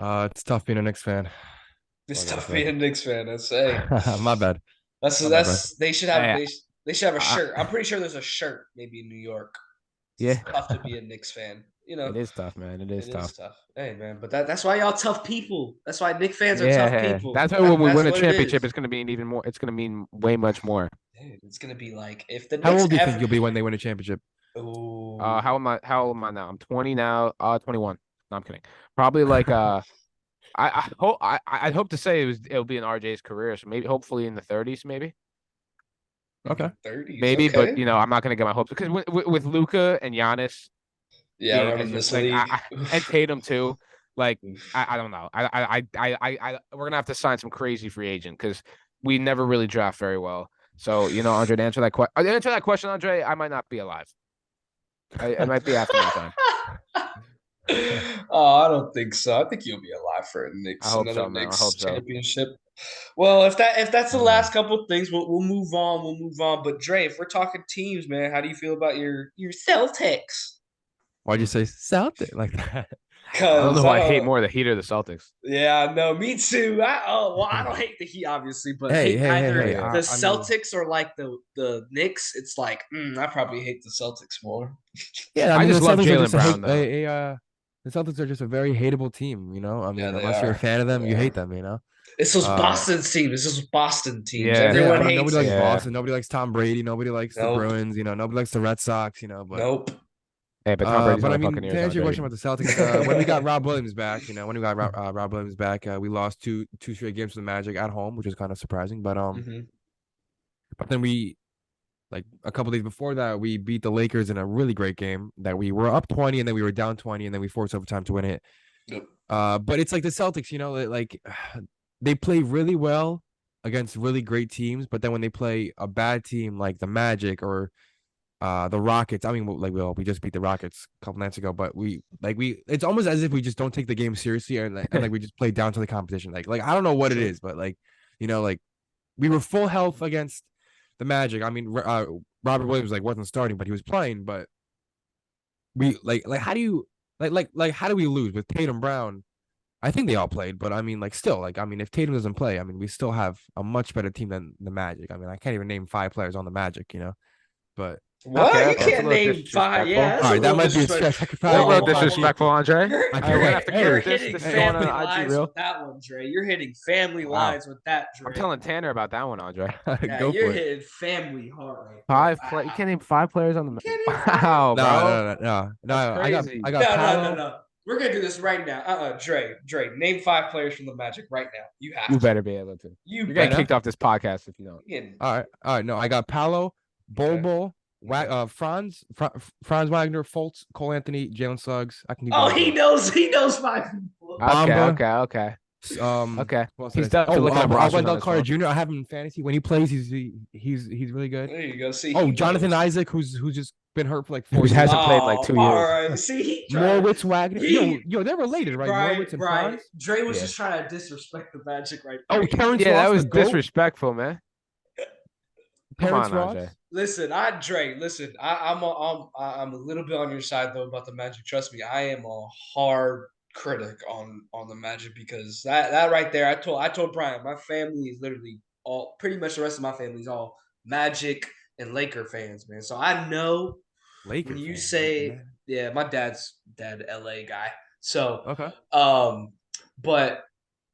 It's tough being a Knicks fan. It's What I gotta tough being a Knicks fan. That's hey. say. My bad. That's My bad, bro. they should have Hey, they should have a I, shirt. I'm pretty sure there's a shirt maybe in New York. yeah, It's tough to be a Knicks fan. it is tough, man. It is It is tough. tough. Hey man, but that's why y'all tough people. That's why Knicks fans are tough Yeah, people. that's why when we That's win a what it championship, is. it's gonna mean even more. It's gonna mean way much more. Dude, it's gonna be like if the How Knicks old do you think ever. you'll be when they win a championship? Oh, How old am I now? I'm 20 now. 21. No, I'm kidding. Probably like I'd hope to say it'll be in RJ's career, so maybe hopefully in the 30s, maybe. Okay. 30s. Maybe, but Okay. I'm not gonna get my hopes because with Luca and Giannis Yeah, being running as this like league. and Tatum too, like Oof. I don't know. We're gonna have to sign some crazy free agent because we never really draft very well. So Andre, to answer that question, Andre, I might not be alive. It might be after my time. Oh, I don't think so. I think you'll be alive for a I Knicks, hope another so, man. I Knicks hope so. championship. Well, if that's the Uh, last couple of things, we'll move on. We'll move on. But Dre, if we're talking teams, man, how do you feel about your Celtics? why'd you say Celtic like that? I don't know Because who I hate more, the Heat or the Celtics. yeah, no, me too. I don't hate the Heat obviously, but Hey, hate hey, hey, Oh either hey. yeah. the I mean, Celtics or like the Knicks. It's like I probably hate the Celtics more. yeah, I I mean the just love Celtics are Jalen just a hate Brown though. the Celtics are just a very hateable team, I Yeah, mean, they unless you're a are. fan of them, They you hate are. them. It's those Uh Boston teams. It's those Boston teams. Yeah, yeah, Everyone I mean hates nobody it. likes yeah. Boston, nobody likes Tom Brady, nobody likes the Nope. Bruins, nobody likes the Red Sox, but Nope. Hey, but Tom Brady's but on I the mean, to Buccaneers, answer your Andre. question about the Celtics, when we got Rob Williams back, when we got Rob Williams back, we lost two straight games to the Magic at home, which was kind of surprising. hmm But then we like a couple days before that, we beat the Lakers in a really great game that we were up 20 and then we were down 20 and then we forced overtime to win it. Yep. But it's like the Celtics, they play really well against really great teams, but then when they play a bad team like the Magic or the Rockets, I mean, like we just beat the Rockets a couple nights ago, but it's almost as if we just don't take the game seriously and we just play down to the competition. Like I don't know what it Sure. is, but like we were full health against the Magic. I mean, Robert Williams wasn't starting, but he was playing. But we like how do you how do we lose with Tatum Brown? I think they all played, but I mean, still, I mean, if Tatum doesn't play, I mean, we still have a much better team than the Magic. I mean, I can't even name 5 players on the Magic. But What? Okay, You okay, it's a can't little name five. Yeah, disrespectful. that's all a right, that little might be a disrespectful. stretch. I could That's a probably little name Whoa, five. disrespectful, Andre. you're I We're could, gonna hey, have to you're clip hey, this hitting to go on family an IG lines reel. with that one, Dre. You're hitting family Wow. lines with that, I'm Dre. telling Tanner about that one, Andre. Yeah, go you're for it. hitting family hard right there. Five play. You can't name 5 players on You the. can't name five? Wow, No, bro. no, no, no, That's no. I crazy. got No. Paolo. No. We're gonna do this right now. Dre, name 5 players from the Magic right now. You have You to. better be able to. You You're Right getting better. now? kicked off this podcast if you don't. You can- All right. No, I got Paolo, Okay. Bobo, Okay. Franz Wagner, Fultz, Cole Anthony, Jalen Suggs. I can keep Oh, going if you he want. knows. He knows 5 people. Okay, Bamba. okay. Who else did I He's say? Definitely looking up rosters on Wendell his Carter phone. Jr. I have him in fantasy. When he plays, he's really good. There you go. See, Oh, he Jonathan knows. Isaac, who's just been hurt for like Who 4 years. hasn't played in like Oh, 2 years. all right. See, he trying to. Morwitz Wagner. He They're related, see, right? Morwitz and Brian. Franz. Dre was Yeah. just trying to disrespect the Magic right Oh, there. Terrence Yeah, that Ross, was the GOAT. disrespectful, man. Come Terrence on, Ross. Andre. Listen, listen. I'm a little bit on your side though about the Magic. Trust me, I am a hard critic on the Magic because that right there. I told Brian, my family is literally all pretty much the rest of my family is all Magic and Laker fans, man. So I know Laker when you fan. say, Man. yeah, my dad's LA guy. So, Okay. but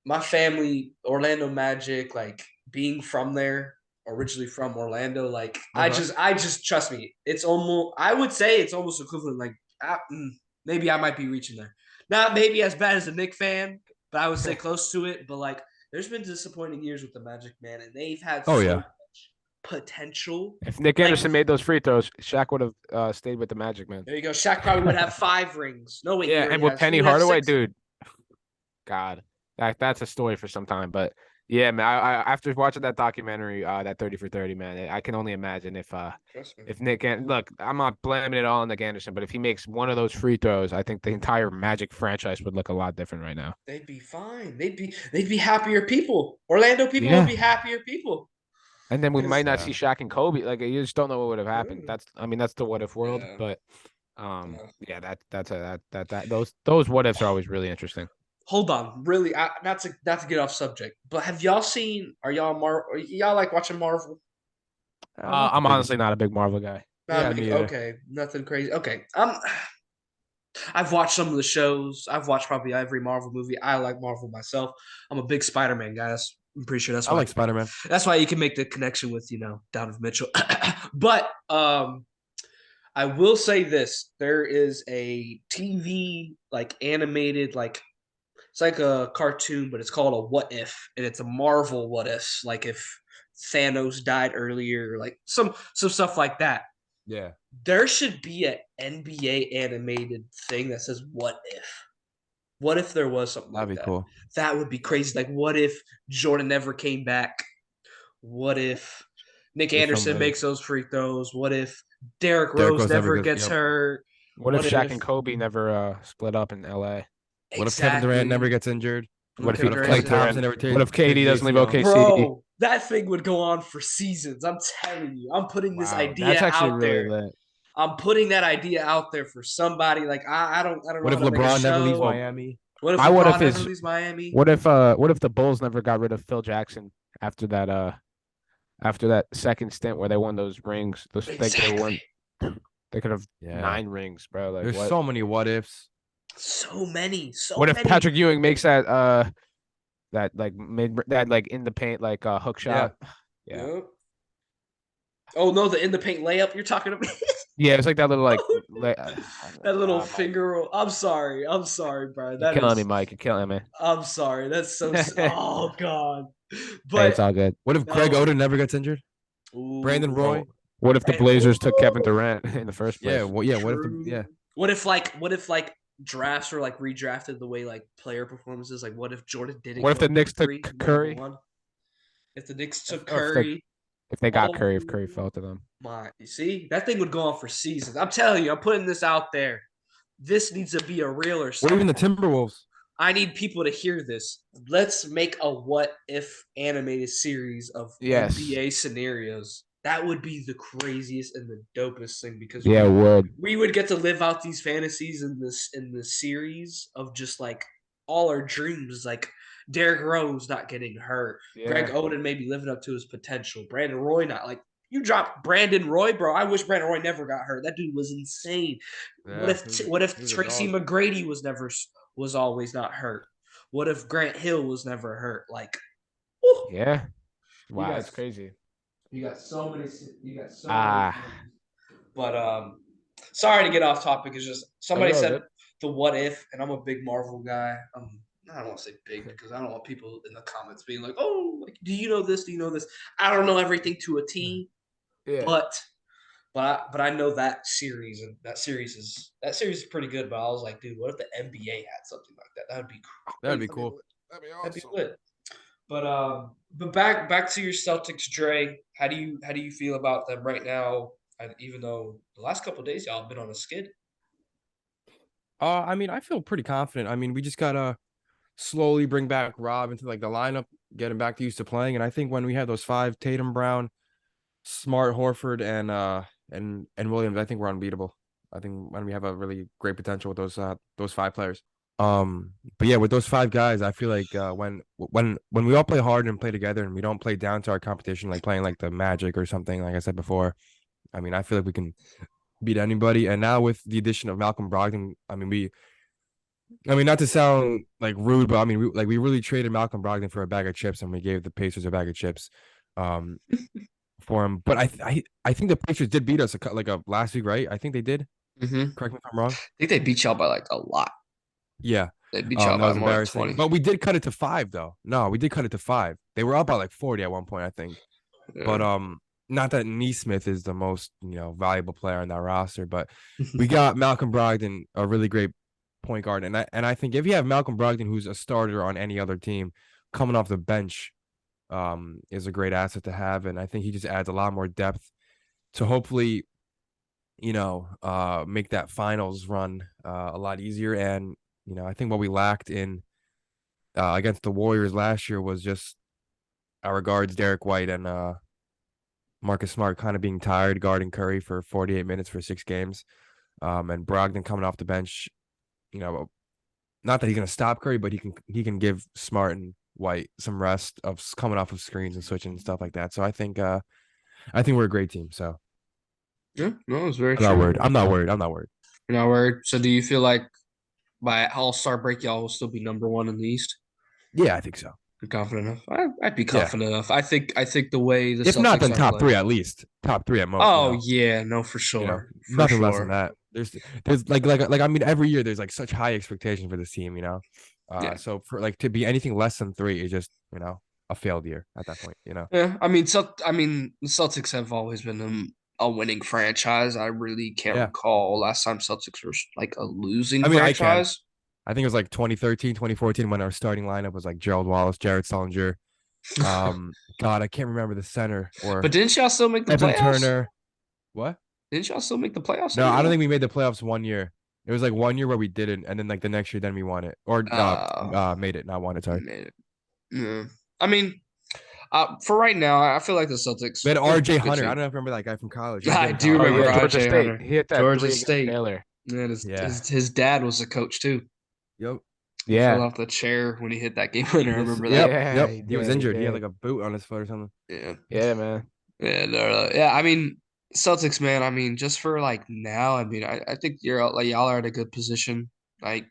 my family, Orlando Magic, like being from there, originally from Orlando, like Okay. I just trust me. It's almost, I would say it's almost equivalent. Like maybe I might be reaching there. Not maybe as bad as a Nick fan, but I would say close to it. But like, there's been disappointing years with the Magic, man, and they've had Oh so yeah. much potential. If Nick Anderson made those free throws, Shaq would have stayed with the Magic, man. There you go. Shaq probably would have 5 rings. No, wait. Yeah, and with Penny Hardaway, dude. God, That's a story for some time. But yeah, man, I after watching that documentary, that 30 for 30, man, I can only imagine Trust me. if Nick and look, I'm not blaming it all on Nick Anderson, but if he makes one of those free throws, I think the entire Magic franchise would look a lot different right now. They'd be fine. They'd be happier people. Orlando people would Yeah. be happier people. And then we might Because not see Shaq and Kobe. Like you just don't know what would have happened. yeah, That's I mean, that's the what if world. yeah. But yeah, those what ifs are always really interesting. Hold on, really, not to get off subject, but have y'all seen? Are y'all like watching Marvel? Not the I'm honestly biggest. not a big Marvel guy. Yeah, me either. Okay, nothing crazy. Okay, I've watched some of the shows. I've watched probably every Marvel movie. I like Marvel myself. I'm a big Spider-Man guy. I'm pretty sure I like Spider-Man. that's why you can make the connection with Donovan Mitchell. But I will say this: there is a TV like animated like it's like a cartoon, but it's called a What If, and it's a Marvel What If, like if Thanos died earlier, like some stuff like that. Yeah. There should be an NBA animated thing that says "What if." What if there was something That'd like be that? cool. That would be crazy. Like, what if Jordan never came back? What if Nick If I'm Anderson makes those free throws? What if Derrick Derrick Rose Rose never never goes. gets Yep. hurt? What if Shaq and Kobe never split up in LA? What if Kevin Durant never exactly? gets injured? What if What if Klay Thompson never What if takes KD the doesn't leave ACL? OKC? Bro, that thing would go on for seasons. I'm telling you. I'm putting this Wow, that's idea actually out really there. lit. I'm putting that idea out there for somebody. Like I don't know What how if to make a LeBron never leaves show. Well, Miami? What if my what LeBron if never is leaves Miami? what if the Bulls never got rid of Phil Jackson after that second stint where they won those rings? Exactly. They could have Yeah. 9 rings, bro. Like There's what? so many what ifs. So many, so What if many. Patrick Ewing makes that like mid that like in the paint like hook shot? Yeah. Yep. Oh no, the in the paint layup you're talking about. Yeah, it's like that little like Oh, no. That little Mike, finger roll. I'm sorry. I'm sorry, bro. you're That killing me, is. Mike. You're killing me. I'm sorry. That's so. Oh God. Hey, it's But all good. What if Greg no. Oden never gets injured? Brandon Ooh. Roy? Well, what if the Right. Blazers took Kevin Ooh. Durant in the first Yeah. place? Well, yeah. What if the True. yeah? What if drafts were like redrafted the way like player performances? Like what if Jordan didn't What if go the Knicks took 3, number Curry? one? If the Knicks took Or Curry, if they got oh Curry, if Curry fell to them. my, you see that thing would go on for seasons. I'm telling you, I'm putting this out there. This needs to be a reel or What even something. the Timberwolves? I need people to hear this. Let's make a what if animated series of Yes. NBA scenarios. That would be the craziest and the dopest thing because Yeah, it would. we would get to live out these fantasies in this series of just like all our dreams, like Derrick Rose not getting hurt, Greg Yeah. Oden maybe living up to his potential, Brandon Roy not like you dropped Brandon Roy, bro. I wish Brandon Roy never got hurt. That dude was insane. Yeah, he What if was a Tracy dog. McGrady was always not hurt? What if Grant Hill was never hurt? Like, whew, Yeah. You Wow, guys- it's crazy. you got so many. You got so Ah. many. Things. But sorry to get off topic. It's just somebody you're all said good. the what if, and I'm a big Marvel guy. I don't want to say big because I don't want people in the comments being like, "Oh, like, do you know this? Do you know this?" I don't know everything to a T, Yeah. but I know that series, and that series is pretty good. But I was like, dude, what if the NBA had something like that? That'd be crazy. That'd be cool. That'd be That'd be awesome. lit. But back to your Celtics, Dre. How do you feel about them right now? And even though the last couple of days y'all have been on a skid. I mean, I feel pretty confident. I mean, we just gotta slowly bring back Rob into like the lineup, get him back to used to playing. And I think when we have those 5, Tatum, Brown, Smart, Horford, and Williams, I think we're unbeatable. I think when we have a really great potential with those 5 players. But yeah, with those 5 guys, I feel like when we all play hard and play together and we don't play down to our competition, like playing like the Magic or something, like I said before, I mean, I feel like we can beat anybody. And now with the addition of Malcolm Brogdon, I mean, not to sound like rude, but I mean, we really traded Malcolm Brogdon for a bag of chips, and we gave the Pacers a bag of chips, for him. But I think the Pacers did beat us last week, right? I think they did. Mm-hmm. Correct me if I'm wrong. I think they beat y'all by like a lot. Yeah, They beat y'all that by was more than embarrassing. 20. But we did cut it to 5, though. No, we did cut it to 5. They were up by like 40 at one point, I think. Yeah. But not that Neesmith is the most valuable player on that roster, but we got Malcolm Brogdon, a really great point guard. And I think if you have Malcolm Brogdon, who's a starter on any other team, coming off the bench, is a great asset to have. And I think he just adds a lot more depth to hopefully, make that finals run a lot easier. And, I think what we lacked in against the Warriors last year was just our guards, Derek White and Marcus Smart, kind of being tired guarding Curry for 48 minutes for 6 games. And Brogdon coming off the bench, not that he's going to stop Curry, but he can give Smart and White some rest of coming off of screens and switching and stuff like that. So I think we're a great team. So Yeah, no, it's very I'm not true. worried. I'm not worried. I'm not worried. You're not worried. So do you feel like by All-Star break, y'all will still be number one in the East? Yeah, I think so. You're confident enough? I'd be Yeah. confident enough. I think the way the If not, Celtics then are top playing- three at least. Top three at most. Oh yeah, no, for sure. For nothing less sure. than that. There's like I mean, every year there's like such high expectations for this team. Yeah. So for like to be anything less than three is just a failed year at that point. Yeah, I mean, the Celtics have always been a winning franchise. I really can't Yeah. recall last time Celtics were like a losing I mean, I can. franchise. I think it was like 2013, 2014 when our starting lineup was like Gerald Wallace, Jared Sullinger. God, I can't remember the center or But didn't y'all still make the Evan playoffs? Turner. What? Didn't y'all still make the playoffs? No, I don't think we made the playoffs one year. It was like 1 year where we didn't, and then like the next year, then we won it or made it, not won it. Sorry. Made it. Yeah. I mean, for right now, I feel like the Celtics. We had good- R.J. good Hunter. team. I don't know if you remember that guy from college. He I was good in do college. remember Georgia R.J. State. Hunter. He hit that Georgia three against State. Baylor. Man, Yeah. his dad was a coach too. Yep. He fell Yeah. off the chair when he hit that game winner. I remember Yep. that. Yeah, Yep. He was injured. He had like a boot on his foot or something. Yeah. Yeah, man. Yeah, no, yeah. I mean, Celtics, man. I mean, just for like now, I mean, I think y'all are in a good position. Like,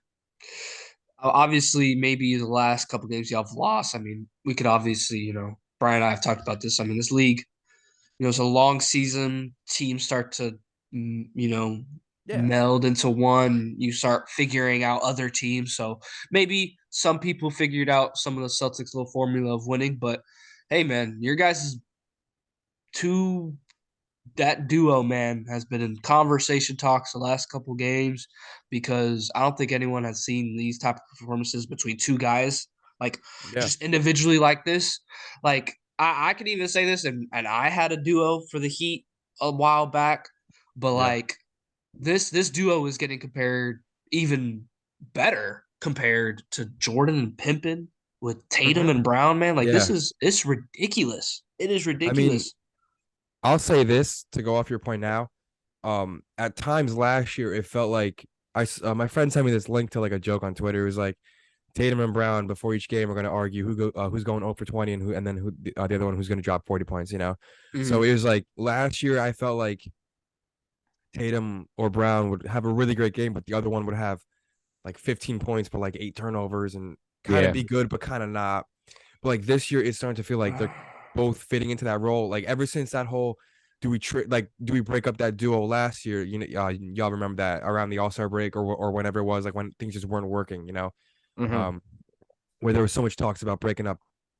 obviously, maybe the last couple games y'all have lost. I mean, we could obviously, Brian and I have talked about this. I mean, this league, it's a long season. Teams start to, Yeah. meld into one. You start figuring out other teams. So maybe some people figured out some of the Celtics' little formula of winning. But hey, man, your guys' that duo, man, has been in conversation talks the last couple games because I don't think anyone has seen these type of performances between two guys, like Yeah. just individually like this. Like I can even say this, and I had a duo for the Heat a while back, but Yeah. like this duo is getting compared even better compared to Jordan and Pimpin with Tatum and Brown, man. Like it's ridiculous. It is ridiculous. I'll say this to go off your point now. At times last year, it felt like my friend sent me this link to like a joke on Twitter. It was like Tatum and Brown before each game are going to argue who's going 0 for 20 and then who the other one who's going to drop 40 points. So it was like last year I felt like Tatum or Brown would have a really great game, but the other one would have like 15 points but like 8 turnovers and kind of be good but kind of not. But like this year, it's starting to feel like they're both fitting into that role. Like ever since that whole do we break up that duo last year? Y'all remember that around the All-Star break or whenever it was, like when things just weren't working. Where there was so much talks about breaking up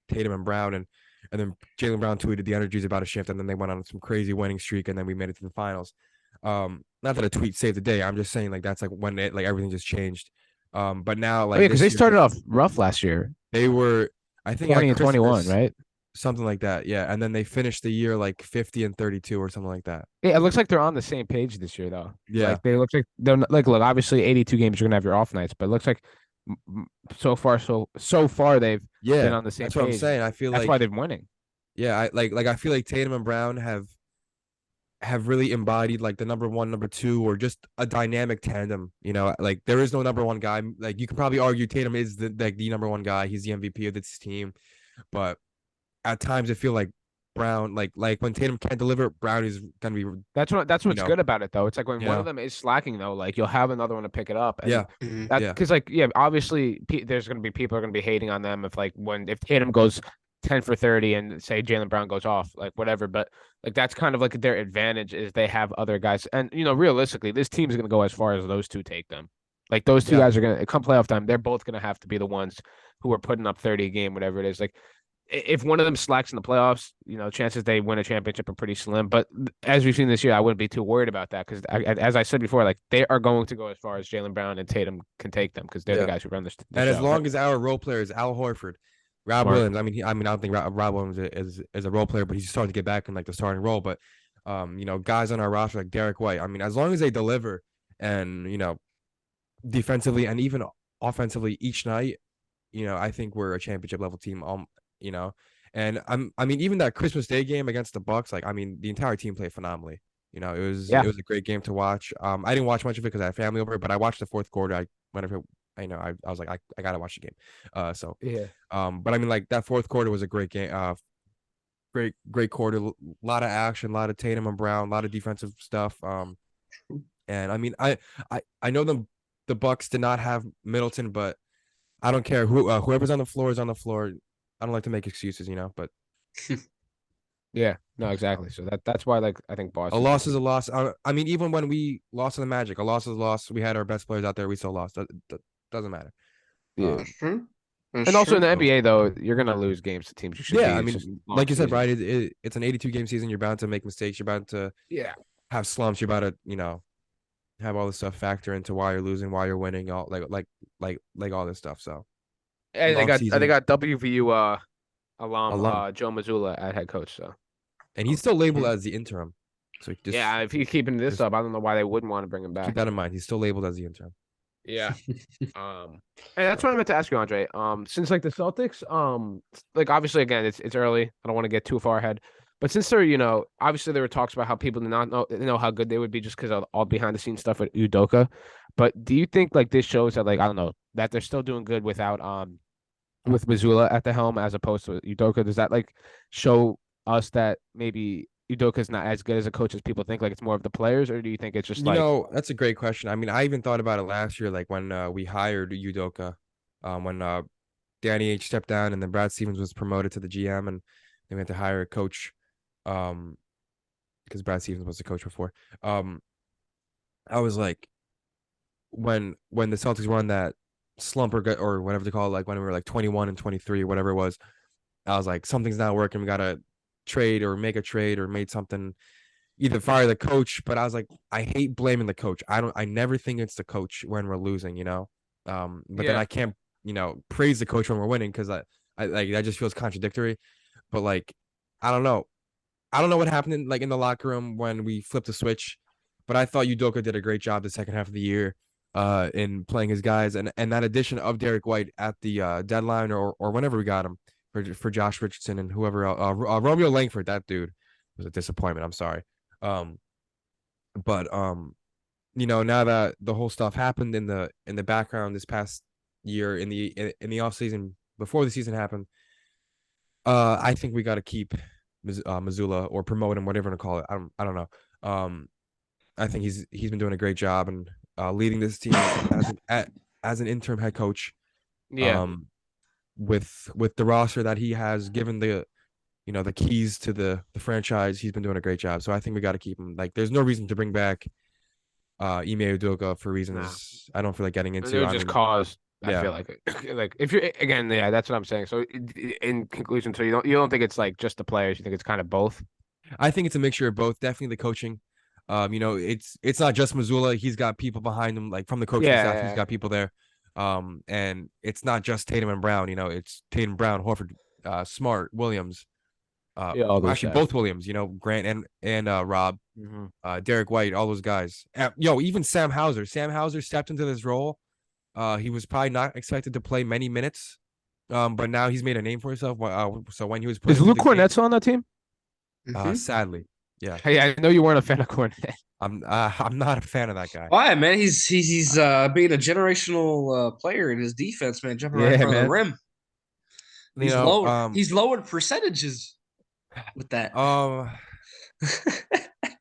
Tatum and Brown, and then Jaylen Brown tweeted the energy's about to shift, and then they went on some crazy winning streak, and then we made it to the finals. Not that a tweet saved the day. I'm just saying like that's like when everything just changed. But now like because they started off rough last year. They were, I think, 20 at and 21, Christmas, right? something like that. Yeah, and then they finished the year like 50 and 32 or something like that. Yeah, it looks like they're on the same page this year, though. Yeah. Like they look like they're not, like look. Obviously, 82 games you're gonna have your off nights, but it looks like so far they've been on the same That's page. what I'm saying. I feel That's like why they're winning. Yeah, I feel like Tatum and Brown have really embodied like the number one, number two, or just a dynamic tandem. Like there is no number one guy. Like you could probably argue Tatum is the number one guy. He's the MVP of this team, but at times I feel like Brown, like when Tatum can't deliver, Brown is gonna be. That's what's good about it, though. It's like when one Yeah. of them is slacking, though, like you'll have another one to pick it up. And Yeah. That, Yeah. because obviously there's gonna be people are gonna be hating on them if Tatum goes 10 for 30 and say Jaylen Brown goes off, like whatever. But like that's kind of like their advantage is they have other guys, and realistically, this team is gonna go as far as those two take them. Like those two Yeah. guys are gonna come playoff time. They're both gonna have to be the ones who are putting up 30 a game, whatever it is. Like if one of them slacks in the playoffs, chances they win a championship are pretty slim. But as we've seen this year, I wouldn't be too worried about that because, as I said before, like they are going to go as far as Jaylen Brown and Tatum can take them because they're the Yeah. guys who run the And as show. long as our role players, Al Horford, Rob Smart. Williams. I don't think Rob Williams is a role player, but he's starting to get back in like the starting role. But guys on our roster like Derek White. I mean, as long as they deliver and defensively and even offensively each night, I think we're a championship level team. You know, and I mean, even that Christmas Day game against the Bucks, like I mean, the entire team played phenomenally. Yeah. It was a great game to watch. I didn't watch much of it because I had family over, but I watched the fourth quarter. I was like, I gotta watch the game. Yeah. But I mean, like that fourth quarter was a great game. Great quarter. A lot of action, a lot of Tatum and Brown, a lot of defensive stuff. And I mean, I know the Bucks did not have Middleton, but I don't care whoever's on the floor is on the floor. I don't like to make excuses, but Yeah. No, exactly. So that's why, like, I think a Boston. loss is a loss. I mean, even when we lost to the Magic, a loss is a loss. We had our best players out there. We still lost. That doesn't matter. Yeah. That's true. That's And also in true. the NBA, though, you're gonna lose games to teams you should Yeah, beat. I It's mean, just a long like you said, season. Brian, it's an 82 game season. You're bound to make mistakes. You're bound to Yeah. have slumps. You're about to, have all this stuff factor into why you're losing, why you're winning, all like all this stuff. So And they long got they season, got WVU alum alum, Joe Mazzulla at head coach. So and he's still labeled as the interim. So yeah, if he's keeping this just up, I don't know why they wouldn't want to bring him keep back. that in mind. He's still labeled as the interim. Yeah. And that's what I meant to ask you, Andre. Since like the Celtics, like obviously again, it's early. I don't want to get too far ahead. But since they're, obviously there were talks about how people did not know how good they would be just because of all behind the scenes stuff with Udoka. But do you think like this shows that like I don't know that they're still doing good without with Missoula at the helm as opposed to Udoka? Does that like show us that maybe Udoka's not as good as a coach as people think? Like it's more of the players, or do you think it's just like That's a great question. I mean, I even thought about it last year, like when we hired Udoka, when Danny H stepped down and then Brad Stevens was promoted to the GM, and they went to hire a coach, because Brad Stevens was the coach before. I was like, when the Celtics were on that slump or whatever they call it, like when we were like 21 and 23 or whatever it was, I was like, something's not working. We gotta trade or make a trade or made something, either fire the coach. But I was like, I hate blaming the coach. I never think it's the coach when we're losing. But then I can't, praise the coach when we're winning because I like that just feels contradictory. But like, I don't know. I don't know what happened in the locker room when we flipped the switch, but I thought Udoka did a great job the second half of the year, in playing his guys, and that addition of Derek White at the deadline or whenever we got him for Josh Richardson and whoever else, Romeo Langford, that dude was a disappointment. I'm sorry, but now that the whole stuff happened in the background this past year in the off season before the season happened, I think we got to keep Missoula or promote him, whatever to call it. I don't know. I think he's been doing a great job and leading this team as an interim head coach. yeah. With the roster that he has given the keys to the franchise, he's been doing a great job. So I think we got to keep him. Like, there's no reason to bring back Ime Udoka for reasons I don't feel like getting into. It would just cause. I yeah. feel like if you're again, yeah, that's what I'm saying. So in conclusion, so you don't think it's like just the players, you think it's kind of both? I think it's a mixture of both. Definitely the coaching. It's not just Missoula. He's got people behind him, like from the coaching staff. He's got people there. And it's not just Tatum and Brown. It's Tatum, Brown, Horford, Smart, Williams. Yeah, all those Actually, guys. both Williams. Grant and Rob, Derek White, all those guys. Even Sam Hauser. Sam Hauser stepped into this role. He was probably not expected to play many minutes. But now he's made a name for himself. So when he was put Is into Luke the Cornett still on that team? Mhm. sadly, yeah, Hey, I know you weren't a fan of Cornett. I'm not a fan of that guy. Why, man? He's being a generational player in his defense, man, jumping right in Yeah, front of the man. rim. You know, He's lowered percentages with that.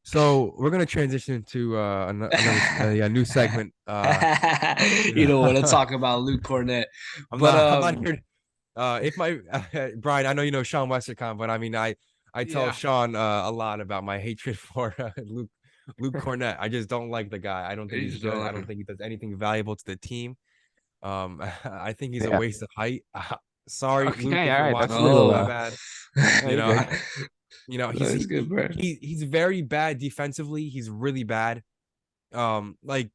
So we're gonna transition into another new segment. You don't want to talk about Luke Cornett, but I'm not here. If my Brian, I know you know Sean Westercom, but I mean, I tell Yeah. Sean a lot about my hatred for Luke Cornett. I just don't like the guy. I don't think You he's just good. don't I like don't him. think he does anything valuable to the team. I think he's a Yeah. waste of height. Sorry, Okay, Luke, if all you're right, that's a watching little. this, my bad. No, You you're know, good. That's good, bro. he's very bad defensively. He's really bad. Like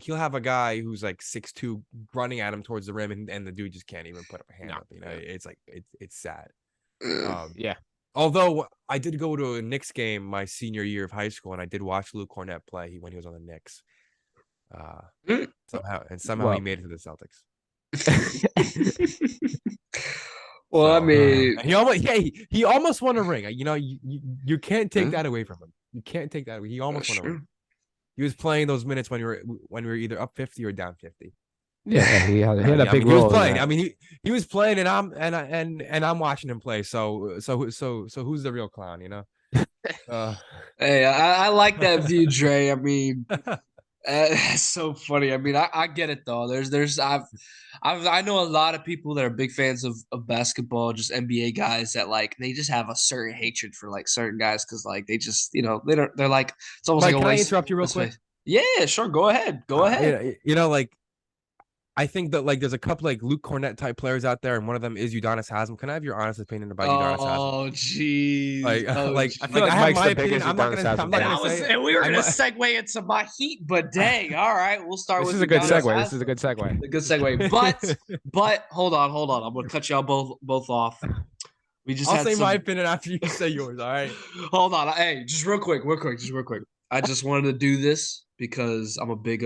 he'll have a guy who's like 6'2" running at him towards the rim, and the dude just can't even put up a hand No, up. You know, yeah, it's like it's sad. Yeah. Um, yeah. although I did go to a Knicks game my senior year of high school, and I did watch Luke Cornett play when he was on the Knicks. Mm. Somehow he Well, made it to the Celtics. Well, I So mean, he almost won a ring. You know, you can't take uh, that away from him. You can't take that away. He almost that's won a ring. true. He was playing those minutes when we were either up 50 or down 50. yeah, he had a I big mean, he was role in playing. that. I mean, he was playing, and I'm watching him play. So who's the real clown? You know. Uh, Hey, I like that view, Dre. I mean, that's so funny. I mean, I get it though. I know a lot of people that are big fans of basketball, just NBA guys that like they just have a certain hatred for like certain guys because like they just they're like it's almost like Mike, a can I waste interrupt you real of quick? space. Yeah, sure. Go ahead. Go ahead. Like I think that like there's a couple like Luke Cornett type players out there, and one of them is Udonis Haslam. Can I have your honest opinion about Udonis Haslam? Oh jeez. Like, Oh I feel like like I have Mike's my the opinion. biggest Udonis I'm Haslam not And fan. gonna say and we were I gonna might. segue into my heat, but dang, all right, we'll start This with is a good Udonis segue. This is a Haslam. good segue. A good segue. But hold on. I'm gonna cut y'all both off. We just I'll had say my some. opinion after you say yours. All right. Hold on. Hey, just real quick. I just wanted to do this because I'm a big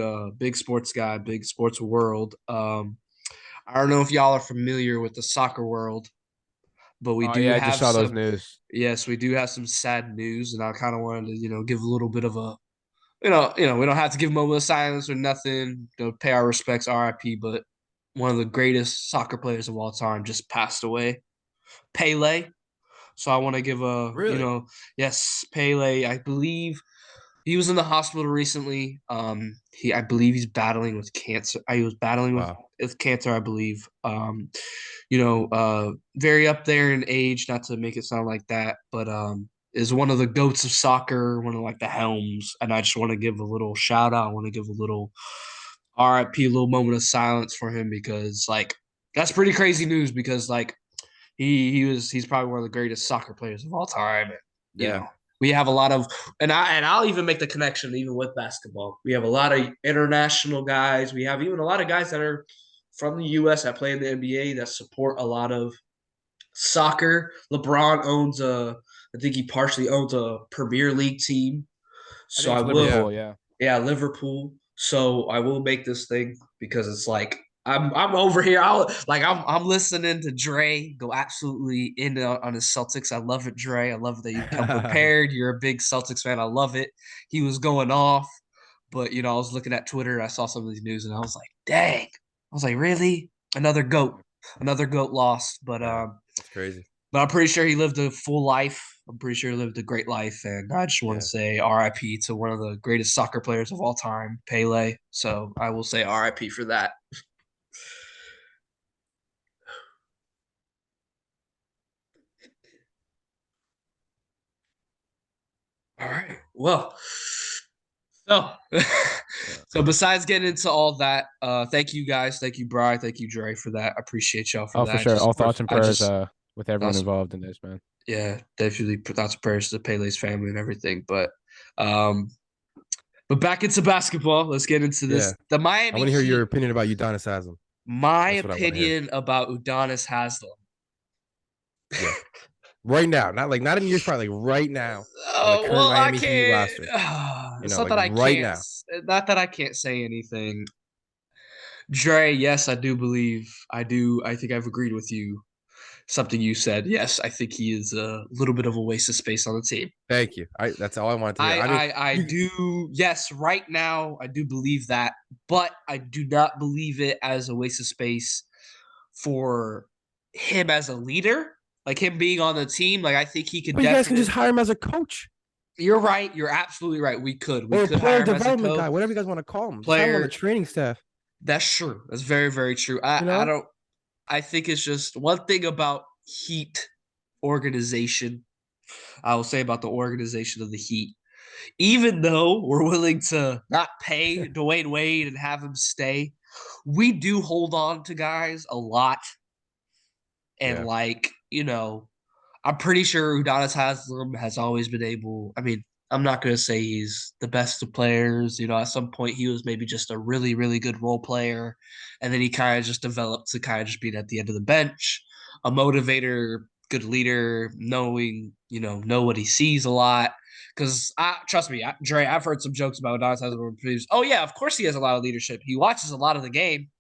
sports guy, big sports world. I don't know if y'all are familiar with the soccer world, but we Oh do yeah, I just have saw those some. news. Yes, we do have some sad news, and I kind of wanted to, give a little bit of a, we don't have to give a moment of silence or nothing. Pay our respects, RIP. But one of the greatest soccer players of all time just passed away, Pele. So I want to give a, Really? yes, Pele. I believe he was in the hospital recently. I believe he's battling with cancer. He was battling Wow. with cancer, I believe. Very up there in age, not to make it sound like that, but is one of the goats of soccer, one of like the helms. And I just want to give a little shout out. I want to give a little RIP, a little moment of silence for him because like that's pretty crazy news because like he's probably one of the greatest soccer players of all time. And, Yeah. we have a lot of I'll even make the connection even with basketball. We have a lot of international guys. We have even a lot of guys that are from the US that play in the NBA that support a lot of soccer. LeBron owns I think he partially owns a Premier League team. I So think I it's will Yeah. Liverpool. Yeah. yeah, Liverpool. So I will make this thing because it's like I'm over here. I'm listening to Dre go absolutely in on his Celtics. I love it, Dre. I love that you come prepared. You're a big Celtics fan. I love it. He was going off, but I was looking at Twitter. I saw some of these news, and I was like, dang. I was like, really? Another goat lost. But Yeah. That's crazy. but I'm pretty sure he lived a full life. I'm pretty sure he lived a great life. And I just want to Yeah. say RIP to one of the greatest soccer players of all time, Pele. So I will say RIP for that. All right. Well, so Yeah. so besides getting into all that, thank you guys. Thank you, Bri. Thank you, Dre, for that. I appreciate y'all for Oh, for that. sure. Just All thoughts and I prayers just with everyone that's involved in this, man. yeah, definitely thoughts and prayers to Pele's family and everything. Um but back into basketball. Let's get into Yeah. this. The I Miami want to hear your Heat. opinion about Udonis Haslam. My That's what I want to hear. opinion about Udonis Haslam. Yeah. Right now, not in years, probably like right now on the Oh current well, I Miami Heat can't. roster. It's not Like that I right can't. now. Not that I can't say anything. Dre, yes, I do believe. I do. I think I've agreed with you. Something you said. Yes, I think he is a little bit of a waste of space on the team. Thank you. That's all I wanted to hear. I I mean, I I you, do. Yes, right now I do believe that, but I do not believe it as a waste of space for him as a leader, like him being on the team. Like I think he could but you guys can just definitely. hire him as a coach You're right. You're absolutely right. We could. We or a could player hire him as a development coach. guy, whatever you guys want to call him. Just have him on the Player. training staff. That's true. That's very, very true. I, You I know? don't. I think it's just one thing about Heat organization. I will say about the organization of the Heat. Even though we're willing to not pay Dwayne Wade and have him stay, we do hold on to guys a lot. and Yeah. I'm pretty sure Udonis Haslem has always been able. I mean, I'm not going to say he's the best of players. At some point he was maybe just a really, really good role player, and then he kind of just developed to kind of just being at the end of the bench, a motivator, good leader, know what he sees a lot. Because trust me, Dre, I've heard some jokes about Udonis Haslem. Oh yeah, of course he has a lot of leadership. He watches a lot of the game.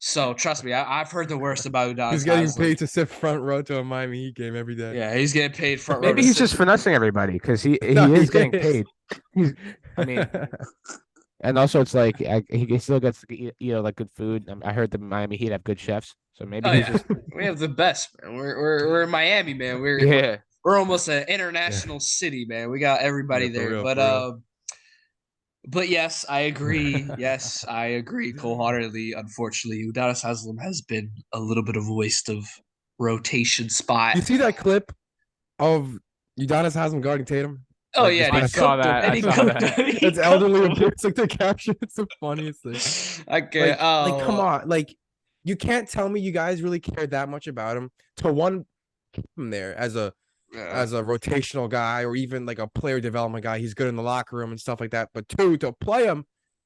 So trust me, I've heard the worst about He's Udonis getting Haslem. paid to sit front row to a Miami Heat game every day. Yeah, he's getting paid front row Maybe to he's sit. just finessing everybody because he No, he he is getting is. paid. He's, I mean, and also it's like he still gets to eat, like good food. I heard the Miami Heat have good chefs, so maybe Oh he's yeah, just we have the best, man. We're in Miami, man. yeah. We're almost an Yeah. international city, man. We got Yeah, everybody for there. real, But for real. yes, I agree. Yes, I agree wholeheartedly. Unfortunately, Udonis Haslem has been a little bit of a waste of rotation spot. You see that clip of Udonis Haslam guarding Tatum? Oh Like yeah, this and I he past saw cooked him, that. and I he saw cooked that. him. He It's cooked elderly him. abuse, like the caption. It's the funniest thing. I can't. Like, come Oh, on. Like, you can't tell me you guys really cared that much about him to one keep him there yeah. as a rotational guy or even like a player development guy. He's good in the locker room and stuff like that. But two, to play him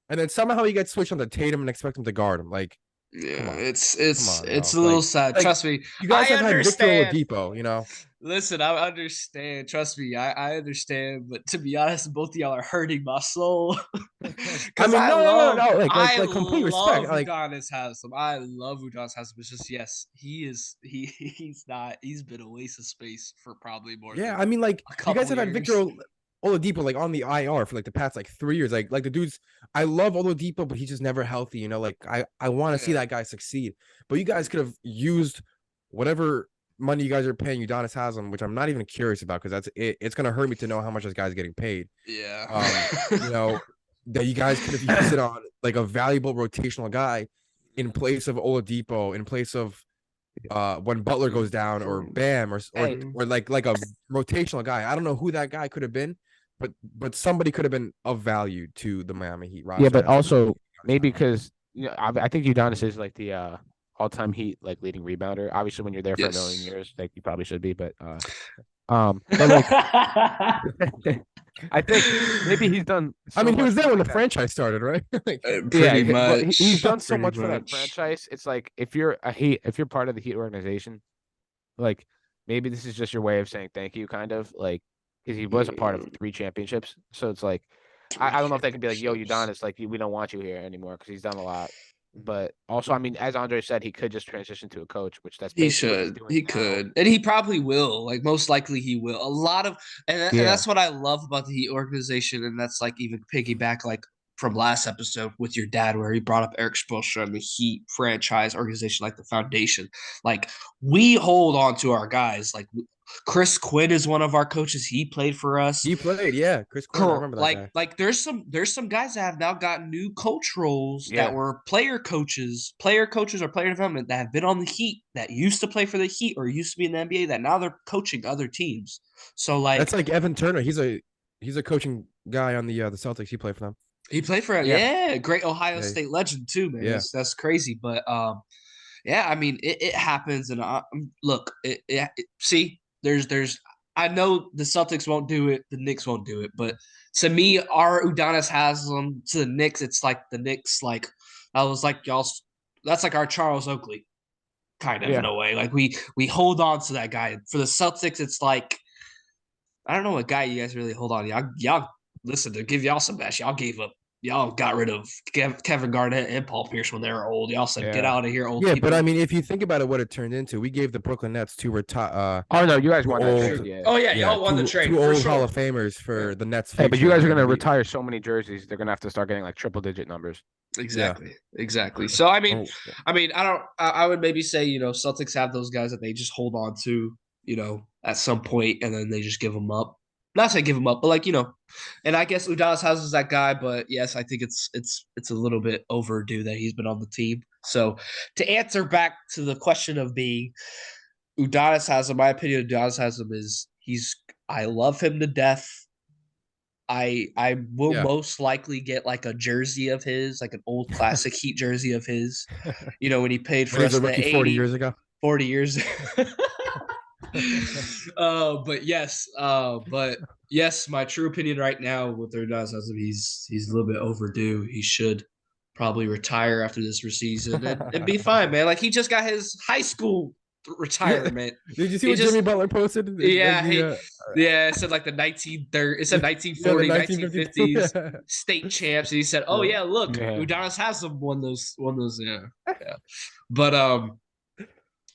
and then somehow he gets switched on to Tatum and expect him to guard him. Like, come Yeah, on. it's Come it's on, it's bro. a little sad. Like Trust me, you guys I have had Victor understand. Oladipo, you know. Listen, I understand. Trust me, I understand. But to be honest, both of y'all are hurting my soul. I Because mean, I no, no, no, love, no. I Like complete respect. love Like, Udonis Haslem. I love Udonis Haslem. It's just yes, he is. He's not. He's been a waste of space for probably more yeah, than I mean, like a you guys couple have had Victor years. Oladipo like on the IR for like the past like 3 years. Like the dude's, I love Oladipo, but he's just never healthy. You know, like I want to see Yeah, that guy succeed. But you guys could have used whatever money you guys are paying Udonis Haslam, which I'm not even curious about because it's gonna hurt me to know how much this guy's getting paid. yeah. You know, that you guys could have used it on like a valuable rotational guy in place of Oladipo, in place of when Butler goes down or Bam Hey, or like a rotational guy. I don't know who that guy could have been, but somebody could have been of value to the Miami Heat yeah, roster. but Instead of also maybe because I think Udonis is like the all-time Heat like leading rebounder. Obviously, when you're there for a million Yes. years, like you probably should be. But like I think maybe he's done I so mean, he much was there for when like the that. franchise started, right? Like, Yeah, Pretty but he's much. done so Pretty much for that much. franchise. It's like if you're a Heat, if you're part of the Heat organization, like maybe this is just your way of saying thank you, kind of like because he was a part of 3 championships. So it's like Three I don't know if they can be like, yo, championships. Udonis, like we don't want you here anymore because he's done a lot. But also, I mean, as Andre said, he could just transition to a coach, which that's He basically what he's should. doing He now. could. And he probably will. Like most likely he will. A lot of and Yeah, that's what I love about the Heat organization. And that's like even piggyback like from last episode with your dad where he brought up Eric Spoelstra and the Heat franchise organization, like the foundation. Like we hold on to our guys. Like Chris Quinn is one of our coaches. He played for us. he played, yeah, Chris Quinn. I remember that Like guy. there's some guys that have now got new coach roles that yeah. were player coaches or player development that have been on the Heat that used to play for the Heat or used to be in the NBA that now they're coaching other teams. So That's like like Evan Turner. He's a coaching guy on the Celtics. He played for them. he played for Yeah. yeah, great Ohio Yeah, State legend too, man. yeah. That's crazy, but yeah, I mean it happens, and look, see, there's I know the Celtics won't do it, the Knicks won't do it, but to me, our Udonis Haslam to the Knicks, it's like the Knicks, like I was like y'all, that's like our Charles Oakley, kind of in Yeah. a way. Like we hold on to that guy. For the Celtics, it's like I don't know what guy you guys really hold on. Y'all listen to give y'all some bash. Y'all gave up. Y'all got rid of Kevin Garnett and Paul Pierce when they were old. Y'all said, "Get Yeah. out of here, old Yeah, but I people." mean, if you think about it, what it turned into, we gave the Brooklyn Nets two retire, Oh no, you guys two won that trade. old, Yeah. Oh yeah, yeah, y'all won the two trade for old Hall sure. of Famers for the Nets' Hey, but you future. guys are And gonna we, retire so many jerseys. They're gonna have to start getting like triple-digit numbers. yeah, Exactly. So oh, I don't. I would maybe say Celtics have those guys that they just hold on to, at some point, and then they just give them up. Not say give them up, but and I guess Udonis Haslem is that guy. But yes, I think it's a little bit overdue that he's been on the team. So to answer back to the question of being Udonis Haslem, my opinion of Udonis Haslem is I love him to death. I will yeah. most likely get like a jersey of his, like an old classic Heat jersey of his. When he paid When for he was us a the rookie 40 80. years ago. 40 years. But yes, my true opinion right now with their does he's a little bit overdue. He should probably retire after this season and be fine, man. Like he just got his high school Yeah. retirement. Did you see He what just Jimmy Butler posted? Like yeah, the it said like the 1930, it said yeah, the 1940, 1952. 1950s Yeah. state champs. And he said, "Oh yeah, look, Yeah. Udonis has them won those, yeah." Yeah. But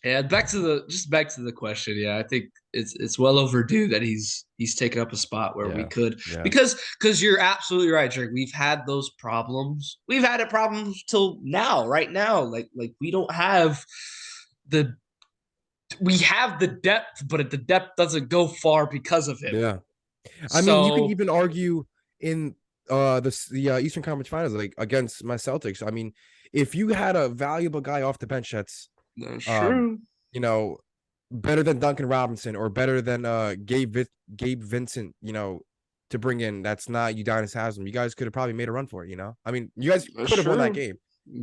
yeah, back to the question. Yeah, I think it's well overdue that he's taken up a spot where we Yeah. could Yeah. because you're absolutely right, Drake. We've had those problems. We've had it problems till now, right now. Like we don't have the we have the depth, but the depth doesn't go far because of him. Yeah. I mean, you can So even argue in the Eastern Conference Finals, like against my Celtics. I mean, if you had a valuable guy off the bench that's that's um, true. you know, better than Duncan Robinson or better than Gabe Vincent, to bring in, that's not Udonis Haslam. You guys could have probably made a run for it. I mean, you guys That's could have won that true. game.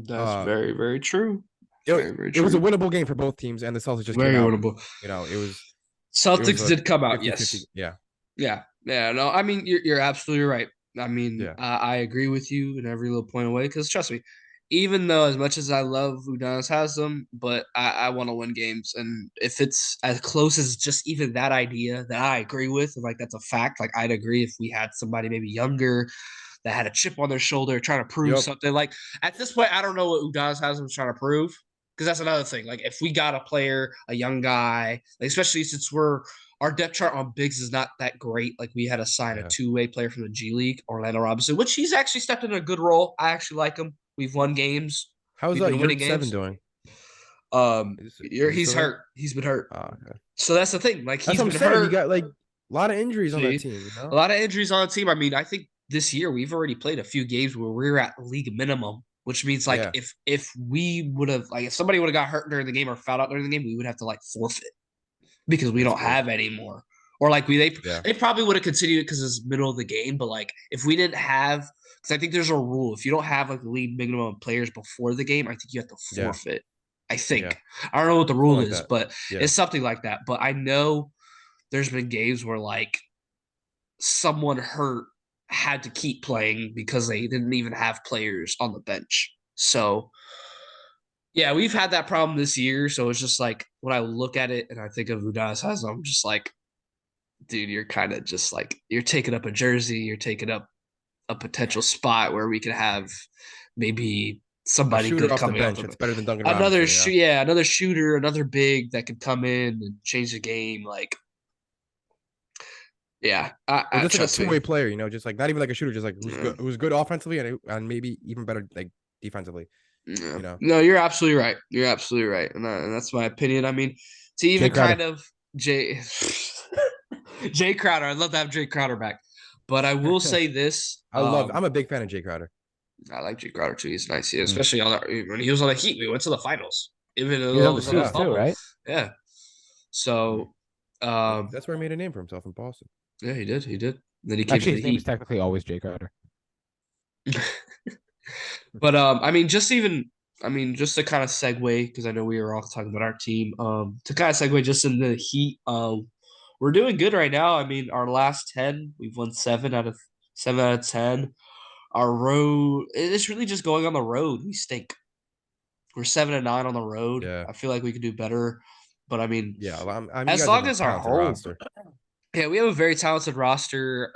That's very, very true. It, Very, very it was a true. winnable game for both teams, and the Celtics just came Very out. winnable. It was Celtics a did come out, 50-50. yes. Yeah. Yeah. No, I mean you're absolutely right. I mean, Yeah. I agree with you in every little point away because trust me, even though as much as I love Udonis has them, but I want to win games, and if it's as close as just even that idea that I agree with, like that's a fact. Like I'd agree if we had somebody maybe younger that had a chip on their shoulder trying to prove Yep. something. Like at this point, I don't know what Udonis has them trying to prove because that's another thing. Like if we got a player, a young guy, like especially since our depth chart on bigs is not that great. Like we had to sign a Yeah. two-way player from the G League, Orlando Robinson, which he's actually stepped in a good role. I actually like him. We've won games. How's We've been winning Yurt 7 games. doing? Is he He's still there? hurt. He's been hurt. Oh, okay. So that's the thing. Like That's he's what I'm been saying. You hurt. got like a lot of injuries on that See, team, a lot of injuries on the team. I mean, I think this year we've already played a few games where we're at league minimum, which means like Yeah. if we would have like if somebody would have got hurt during the game or fouled out during the game, we would have to like forfeit because we That's don't crazy. have any more. Or like Yeah. they probably would have continued it because it's middle of the game. But like if we didn't have, because I think there's a rule if you don't have like the league minimum players before the game, I think you have to Yeah. forfeit. I think Yeah. I don't know what the rule Something like is, that. but Yeah. it's something like that. But I know there's been games where like someone hurt had to keep playing because they didn't even have players on the bench. So yeah, we've had that problem this year. So it's just like when I look at it and I think of Udonis Haslam, I'm just like, dude, you're kind of just like you're taking up a jersey, you're taking up a potential spot where we could have maybe A somebody shooter good off the coming bench. off It's better than Duncan another Robinson. Yeah. another shooter, another big that could come in and change the game. Like, yeah, Or just like a trust me. two-way player, just like not even like a shooter, just like Yeah. who's good offensively and maybe even better like defensively. Yeah. No, you're absolutely right. You're absolutely right, and that's my opinion. I mean, to even kind of Jay Crowder, I'd love to have Jay Crowder back, but I will say this: I'm a big fan of Jay Crowder. I like Jay Crowder too. He's nice, especially when he was on the Heat. We went to the finals, even though He was it on the was on the Suits too, bubble. right? Yeah. So, That's where he made a name for himself in Boston. yeah, he did. He did. Then he came Actually, to his the name is Heat. technically always Jay Crowder. But I mean, just to kind of segue because I know we were all talking about our team. To kind of segue just in the Heat, we're doing good right now. I mean, our last 10, we've won 7 out of 10. Our road, it's really just going on the road. We stink. We're 7-9 on the road. Yeah. I feel like we could do better, but I mean, Yeah, I mean, you as guys long have a as our talented home, roster. yeah, we have a very talented roster.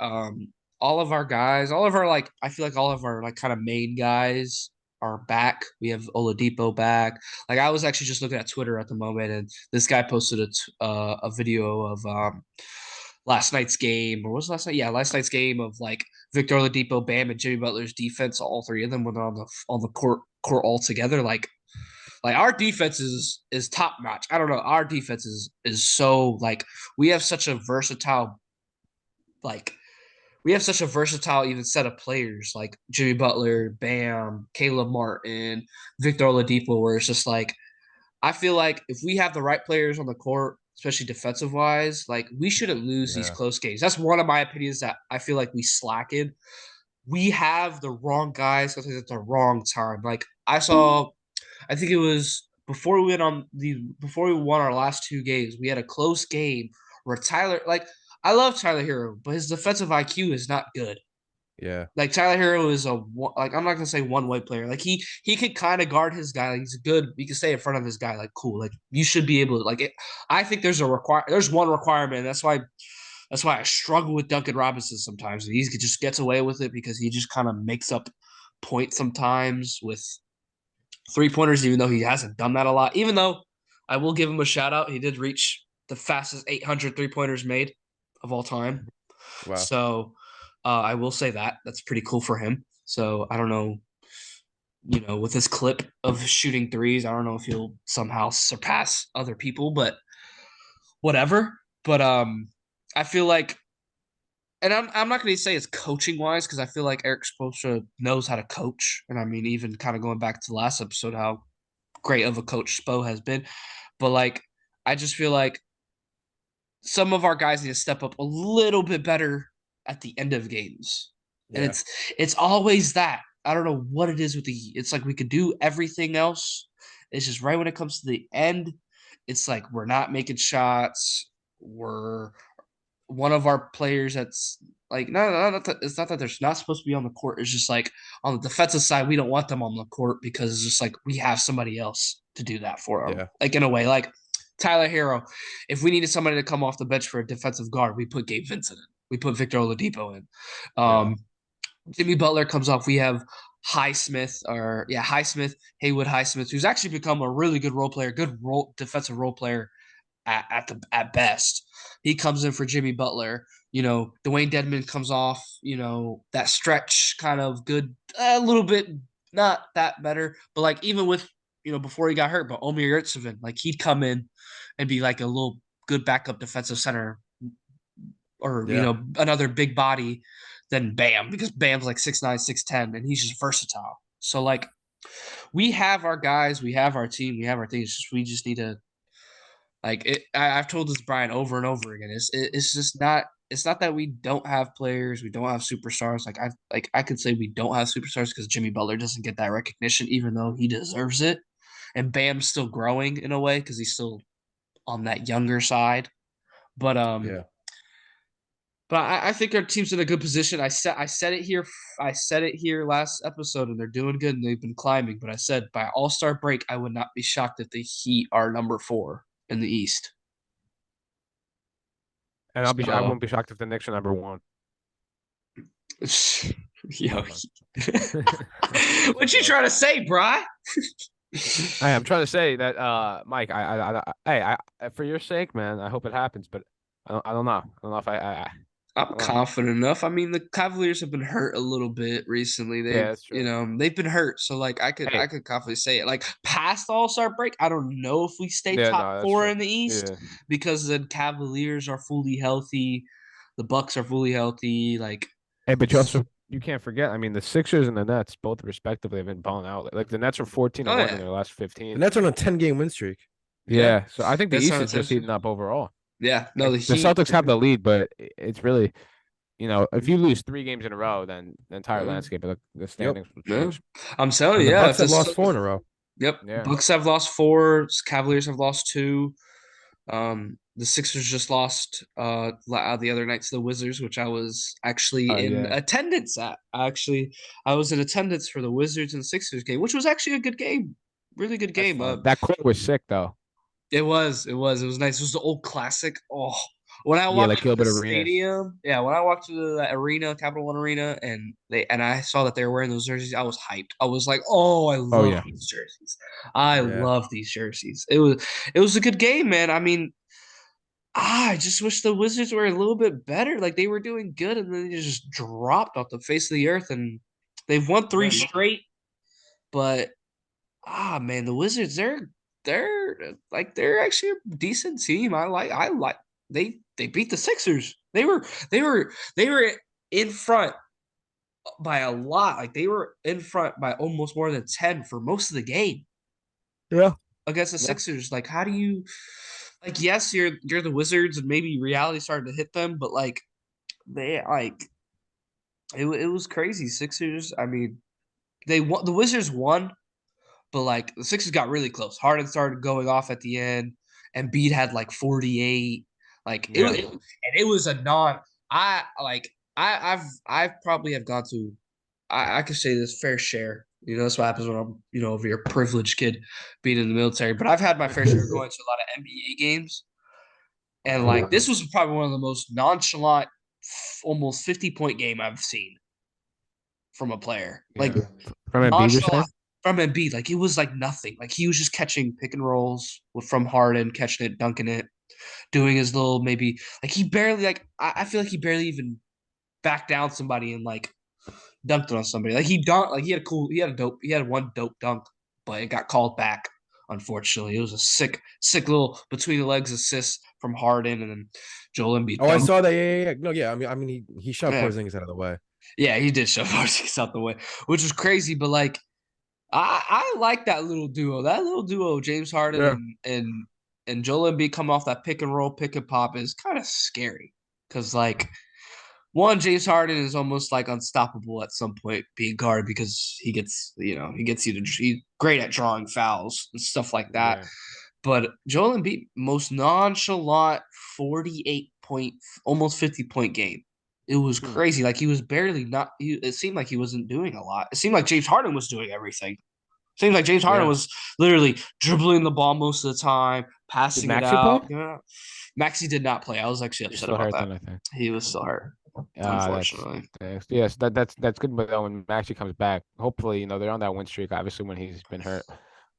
All of our guys, all of our I feel like all of our kind of main guys are back. We have Oladipo back. Like I was actually just looking at Twitter at the moment, and this guy posted a video of last night's game, or was it last night? Yeah, last night's game of like Victor Oladipo, Bam, and Jimmy Butler's defense. All three of them went on the court all together. Like our defense is top notch. I don't know. Our defense is so like we have such a versatile even set of players like Jimmy Butler, Bam, Caleb Martin, Victor Oladipo, where it's just like I feel like if we have the right players on the court, especially defensive wise, like we shouldn't lose these Yeah. close games. That's one of my opinions that I feel like we slacken. We have the wrong guys at the wrong time. Like I think it was before we won our last two games, we had a close game where Tyler, like, I love Tyler Hero, but his defensive IQ is not good. Yeah. Like Tyler Hero is like, I'm not gonna say one way player. Like he could kind of guard his guy. Like, he's good. He can stay in front of his guy. Like, cool. Like, you should be able to, like it. I think there's one requirement. That's why I struggle with Duncan Robinson sometimes. He just gets away with it because he just kind of makes up points sometimes with 3-pointers, even though he hasn't done that a lot. Even though I will give him a shout out, he did reach the fastest 800 3-pointers made of all time. Wow. So I will say that's pretty cool for him. So I don't know, with his clip of shooting threes, I don't know if he'll somehow surpass other people, but whatever. But I feel like, and I'm not going to say it's coaching wise because I feel like Eric Spoelstra knows how to coach, and I mean, even kind of going back to the last episode, how great of a coach Spo has been, but like I just feel like some of our guys need to step up a little bit better at the end of games. And Yeah. it's always that. I don't know what it is with the Heat. It's like we could do everything else. It's just right when it comes to the end, it's like we're not making shots. We're one of our players that's like it's not that they're not supposed to be on the court. It's just like on the defensive side, we don't want them on the court because it's just like we have somebody else to do that for them. Yeah. Like in a way, like Tyler Hero, if we needed somebody to come off the bench for a defensive guard, we put Gabe Vincent in. We put Victor Oladipo in. Yeah. Jimmy Butler comes off. We have Highsmith, Haywood Highsmith, who's actually become a really good role player, defensive role player at best. He comes in for Jimmy Butler. Dwayne Dedman comes off, that stretch kind of good, a little bit, not that better, but like even with, before he got hurt, but Omer Yurtseven, like he'd come in and be like a little good backup defensive center or, Yeah. another big body than Bam because Bam's like 6'9", 6'10", and he's just versatile. So like we have our guys, we have our team, we have our things. We just need to like it. I've told this Brian over and over again. It's just not. It's not that we don't have players, we don't have superstars. I could say we don't have superstars because Jimmy Butler doesn't get that recognition, even though he deserves it. And Bam's still growing in a way because he's still on that younger side. But Yeah. I think our team's in a good position. I said it here last episode, and they're doing good and they've been climbing. But I said by All-Star break, I would not be shocked if the Heat are number 4 in the East. And I So, won't be shocked if the Knicks are number 1. yo, what you trying to say, Bry? I'm trying to say that, Mike. For your sake, man. I hope it happens, but I don't know. I don't know if I'm confident enough. I mean, the Cavaliers have been hurt a little bit recently. Yeah, that's true. They've been hurt. So like I Hey. could confidently say it. Like past All-Star break, I don't know if we stay Yeah, top no, that's 4 true. in the East Yeah. because the Cavaliers are fully healthy, the Bucks are fully healthy. Like, Hey, but you can't forget. I mean, the Sixers and the Nets both respectively have been balling out. Like the Nets are 14-1 yeah. in their last The 15. Nets are on a 10-game win streak. Yeah, so I think the That's East not is just attention. heating up overall. Yeah, no, The the Heat. Celtics have the lead, but it's really, if you lose 3 games in a row, then the entire landscape of the standings will Yeah. change. I'm telling And you, the yeah. Bucks have lost 4 in a row. Yep. Yeah. Bucks have lost 4. Cavaliers have lost 2. The Sixers just lost the other night to the Wizards, which I was actually in Yeah. attendance at. I was in attendance for the Wizards and Sixers game, which was actually a good game, really good game. That court was sick though. It was nice. It was the old classic. Oh, when I Yeah, walked like to the Gilbert Arenas. stadium, when I walked to the arena, Capital One Arena, and I saw that they were wearing those jerseys, I was hyped. I was like, "Oh, I love Yeah. these jerseys. I Yeah. love these jerseys." It was a good game, man. I mean, I just wish the Wizards were a little bit better. Like they were doing good, and then they just dropped off the face of the earth, and they've won 3 Yeah. straight. But man, the Wizards, they're actually a decent team. I like they beat the Sixers. They were in front by a lot. Like they were in front by almost more than 10 for most of the game Yeah. against the Yeah. Sixers. Like how do you like yes, you're the Wizards and maybe reality started to hit them, but like they like it was crazy. Sixers, I mean, they won the Wizards won, but like the Sixers got really close. Harden started going off at the end, and Embiid had like 48. Like Yeah. and it was a non. I like I've probably have gone to I could say this fair share. That's what happens when I'm, over your privileged kid being in the military. But I've had my fair share going to a lot of NBA games. And like this was probably one of the most nonchalant, almost 50-point game I've seen from a player. Like Yeah. From Embiid, you're saying? nonchalant from Embiid. Like it was like nothing. Like he was just catching pick and rolls from Harden, catching it, dunking it, doing his little maybe like he barely like I feel like he barely even backed down somebody and like dunked it on somebody. Like he had one dope dunk, but it got called back. Unfortunately, it was a sick little between the legs assist from Harden, and then Joel Embiid Oh, I dunked. saw that. Yeah, yeah, yeah. No, yeah. I mean, he shoved Yeah, Porzingis out of the way. yeah, he did shove Porzingis out the way, which was crazy. But like, I like that little duo. That little duo, James Harden Yeah. and Joel Embiid come off that pick and roll, pick and pop is kind of scary because like one, James Harden is almost like unstoppable at some point being guard because he gets you to he's great at drawing fouls and stuff like that. Yeah. But Joel Embiid, most nonchalant 48 point, almost 50-point game. It was Hmm. crazy. Like he was barely not. It seemed like he wasn't doing a lot. It seemed like James Harden was doing everything. Seems like James Harden Yeah. was literally dribbling the ball most of the time, Did passing it Maxi play? out. Maxi did not play. I was actually He's upset still about hurt that. then, I think. He was still hurt, That's unfortunately. yes, that's good. But when Maxi comes back, hopefully, they're on that win streak. Obviously, when he's been hurt,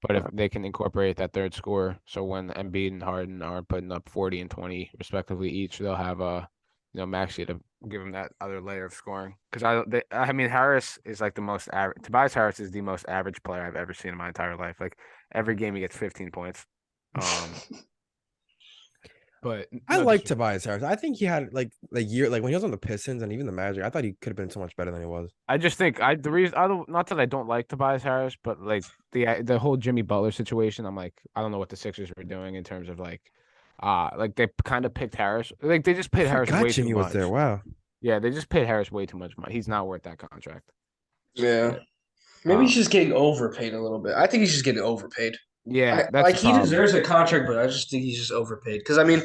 but if they can incorporate that third score, so when Embiid and Harden are putting up 40 and 20 respectively each, they'll have Maxi to give him that other layer of scoring. Because I mean, Harris is like the most average. Tobias Harris is the most average player I've ever seen in my entire life. Like every game, he gets 15 points. But I no like disrespect. Tobias Harris. I think he had like year like when he was on the Pistons and even the Magic. I thought he could have been so much better than he was. I just think the reason I don't not that I don't like Tobias Harris, but like the whole Jimmy Butler situation, I'm like I don't know what the Sixers were doing in terms of like they kind of picked Harris, like they just I paid Harris forgot way too Jimmy was there. much. Wow. Yeah, they just paid Harris way too much money. He's not worth that contract. Yeah. Yeah. Maybe he's Um. just getting overpaid a little bit. I think he's just getting overpaid. Yeah, I that's like the he problem. deserves a contract, but I just think he's just overpaid. Because I mean,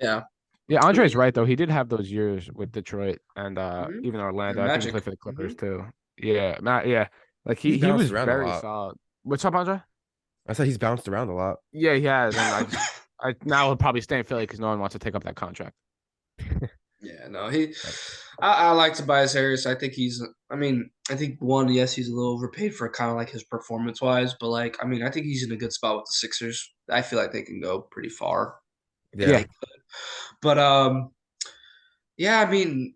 yeah. Yeah, Andre's right though. He did have those years with Detroit and Mm-hmm. even And Orlando. I think he Magic. played for the Mm-hmm. Clippers too. Yeah, Matt. Yeah, like He's he bounced was around a very lot. solid. What's up, Andre? I said he's bounced around a lot. Yeah, he has, and I now he'll probably stay in Philly because no one wants to take up that contract. Yeah, no, I like Tobias Harris. I think I mean, I think one, yes, he's a little overpaid for kind of like his performance wise, but like, I mean, I think he's in a good spot with the Sixers. I feel like they can go pretty far if Yeah. Yeah, they, but yeah, I mean,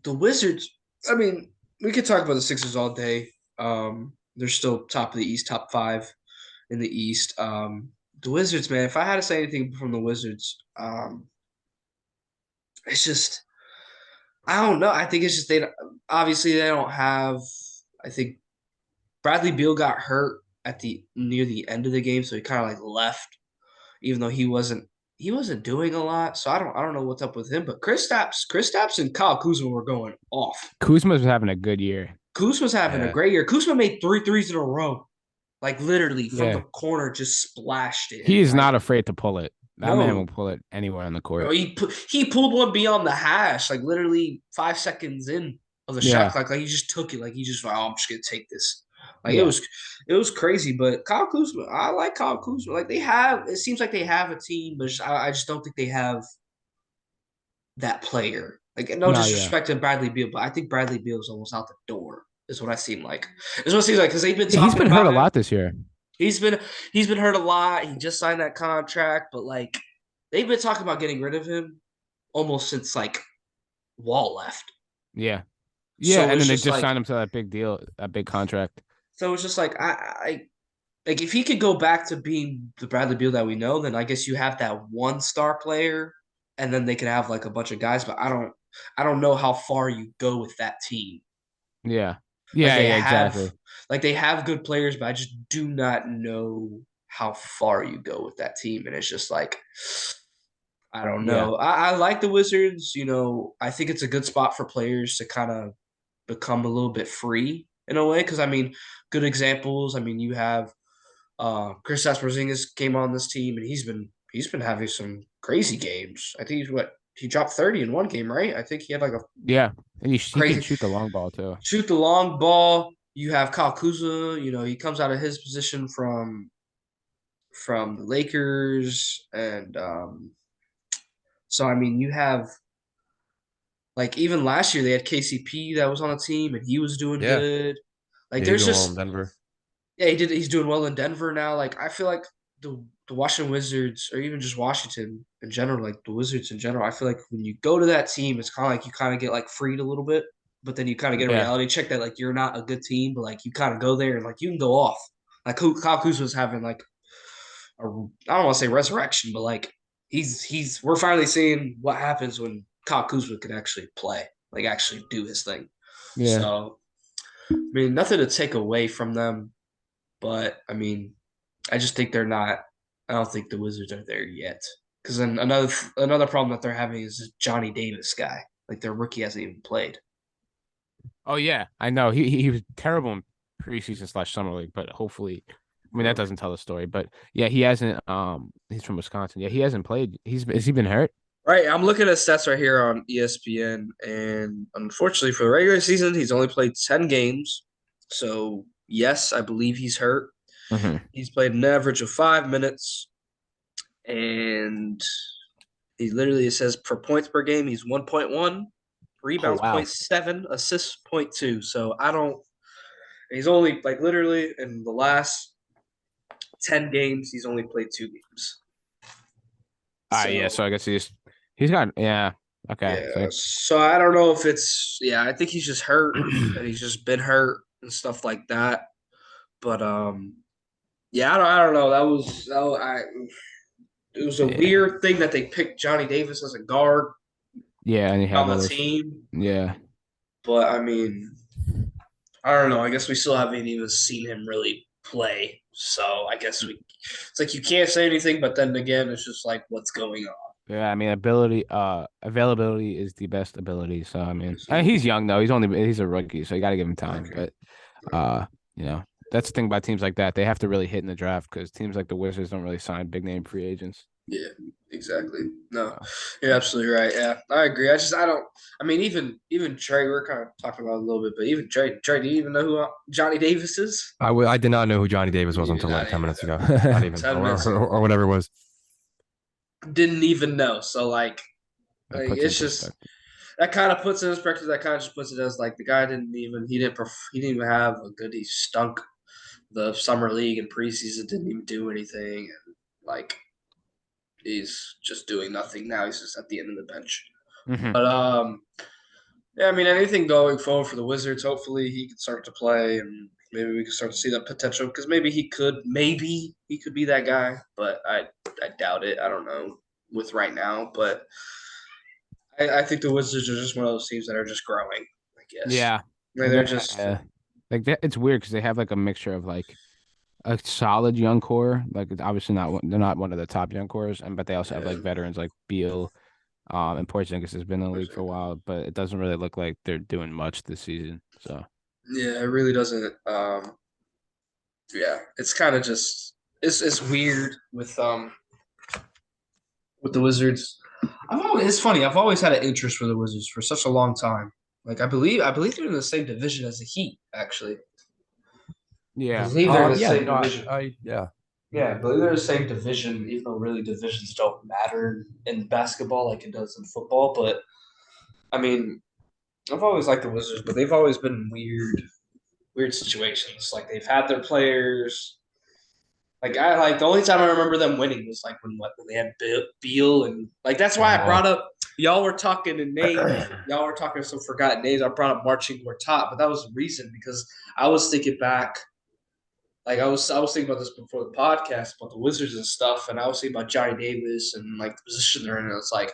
the Wizards. I mean, we could talk about the Sixers all day. They're still top of the East, top five in the East. The Wizards, man. If I had to say anything from the Wizards, it's just I don't know. I think it's just obviously they don't have. I think Bradley Beal got hurt at the near the end of the game, so he kind of like left, even though he wasn't doing a lot. So I don't know what's up with him. But Kristaps, and Kyle Kuzma were going off. Kuzma's having a good year. Kuzma's having a Yeah. great year. Kuzma made 3 threes in a row, like literally from the Yeah, corner, just splashed it. he And is like not afraid to pull it. That man will no, pull it anywhere on the bro, court. he pulled one beyond the hash, like literally 5 seconds in of the shot Yeah, clock. Like he just took it. Like he just like, oh, I'm just gonna take this. Like yeah, it was crazy. But Kyle Kuzma, I like Kyle Kuzma. Like it seems like they have a team, but I just don't think they have that player. Like no no, yeah. disrespect to Bradley Beal, but I think Bradley Beal is almost out the door. Is what I seem like. Is what it seems like because they've been Yeah, he's talking been hurt about a him. lot this year. He's been he's been hurt a lot. He just signed that contract, but like they've been talking about getting rid of him almost since like Wall left. Yeah, yeah, So and it's then they just just like signed him to that big deal, that big contract. I like if he could go back to being the Bradley Beal that we know, then I guess you have that one star player, and then they could have like a bunch of guys. But I don't know how far you go with that team. Yeah, Like yeah, they yeah, have exactly. like they have good players, but I just do not know how far you go with that team. And it's just like I don't Yeah, know. I like the Wizards. I think it's a good spot for players to kind of become a little bit free. in a way. Because I mean, good examples. I mean, you have Chris Porzingis came on this team, and he's been having some crazy games. I think he dropped 30 in one game, right? I think he had like a Yeah, and he can crazy shoot the long ball too. shoot the long ball. You have Kyle Kuzma. He comes out of his position from the Lakers, and so I mean, you have like even last year they had KCP that was on the team, and he was doing Yeah. good. Like Yeah, he's there's doing well in just Denver. yeah, he's doing well in Denver now. Like I feel like the Washington Wizards, or even just Washington in general, like the Wizards in general, I feel like when you go to that team, it's kind of like you kind of get like freed a little bit, but then you kind of get a Yeah, reality check that like you're not a good team, but like you kind of go there and like you can go off. Like Kyle Kuzma was having like I don't want to say resurrection, but like he's we're finally seeing what happens when Kyle Kuzma can actually play, like actually do his thing. yeah. So I mean, nothing to take away from them, but I mean, I just think they're not. I don't think the Wizards are there yet. Because then another problem that they're having is this Johnny Davis guy. Like their rookie hasn't even played. Oh yeah, I know. He was terrible in preseason slash summer league, but hopefully, I mean that doesn't tell the story. But yeah, he hasn't. He's from Wisconsin. Yeah, he hasn't played. Has he been hurt? Right, I'm looking at stats right here on ESPN, and unfortunately for the regular season, he's only played 10 games. So yes, I believe he's hurt. Hmm. He's played an average of 5 minutes, and he literally it says per points per game, he's 1.1, Oh rebounds wow. point 0.7, assists point 0.2. So I don't. He's only like literally in the last 10 games, he's only played 2 games. Yeah. So So I guess he's got yeah. Okay. yeah, So so I don't know if it's I think he's just hurt and he's just been hurt and stuff like that. But yeah, I don't know. It was a yeah, weird thing that they picked Johnny Davis as a guard yeah, and he had on the all this. team. Yeah, But I mean, I don't know. I guess we still haven't even seen him really play. So I guess it's like you can't say anything, but then again, it's just like what's going on. yeah. I mean, availability is the best ability. So I mean, So, he's young though. He's a rookie, so you got to give him time. okay. But uh, you know, that's the thing about teams like that. They have to really hit in the draft because teams like the Wizards don't really sign big name free agents. Yeah, exactly. No, So, you're absolutely right. Yeah, I agree. I don't. I mean, even Trey, we're kind of talking about it a little bit, but even Trey, do you even know who Johnny Davis is? I did not know who Johnny Davis was You until like not 10 even minutes know. ago. Not even, 10 minutes ago, or whatever it was. didn't even know. So that like puts in it's just perspective. that kind of puts it in perspective. That kind of just puts it as like the guy he didn't even have a good. He stunk the summer league and preseason. Didn't even do anything, and like he's just doing nothing now. He's just at the end of the bench. Hmm. But yeah, I mean, anything going forward for the Wizards. Hopefully, he can start to play, and maybe we can start to see that potential. Because maybe he could be that guy, but I doubt it. I don't know with right now, but I think the Wizards are just one of those teams that are just growing. I guess Yeah, like and they're they're just like that. It's weird because they have like a mixture of like a solid young core. Like it's obviously not they're not one of the top young cores, and but they also have yeah, like veterans like Beal, and Porzingis has been in the league for a while, but it doesn't really look like they're doing much this season. So yeah. It really doesn't. Yeah, it's kind of just it's weird with the Wizards. It's funny. I've always had an interest for the Wizards for such a long time. Like I believe they're in the same division as the Heat. Actually, I yeah, believe they're in the Yeah, same no, division. yeah. Yeah, I believe they're in the same division. Even though really divisions don't matter in basketball like it does in football. But I mean, I've always liked the Wizards, but they've always been weird situations. Like they've had their players. Like I like the only time I remember them winning was like when they had Beal and like that's why I brought Oh, up y'all were talking in names. Y'all were talking some forgotten names. I brought up marching or top, but that was the reason because I was thinking back. Like I was thinking about this before the podcast about the Wizards and stuff, and I was thinking about Johnny Davis and like the position they're in. And it's like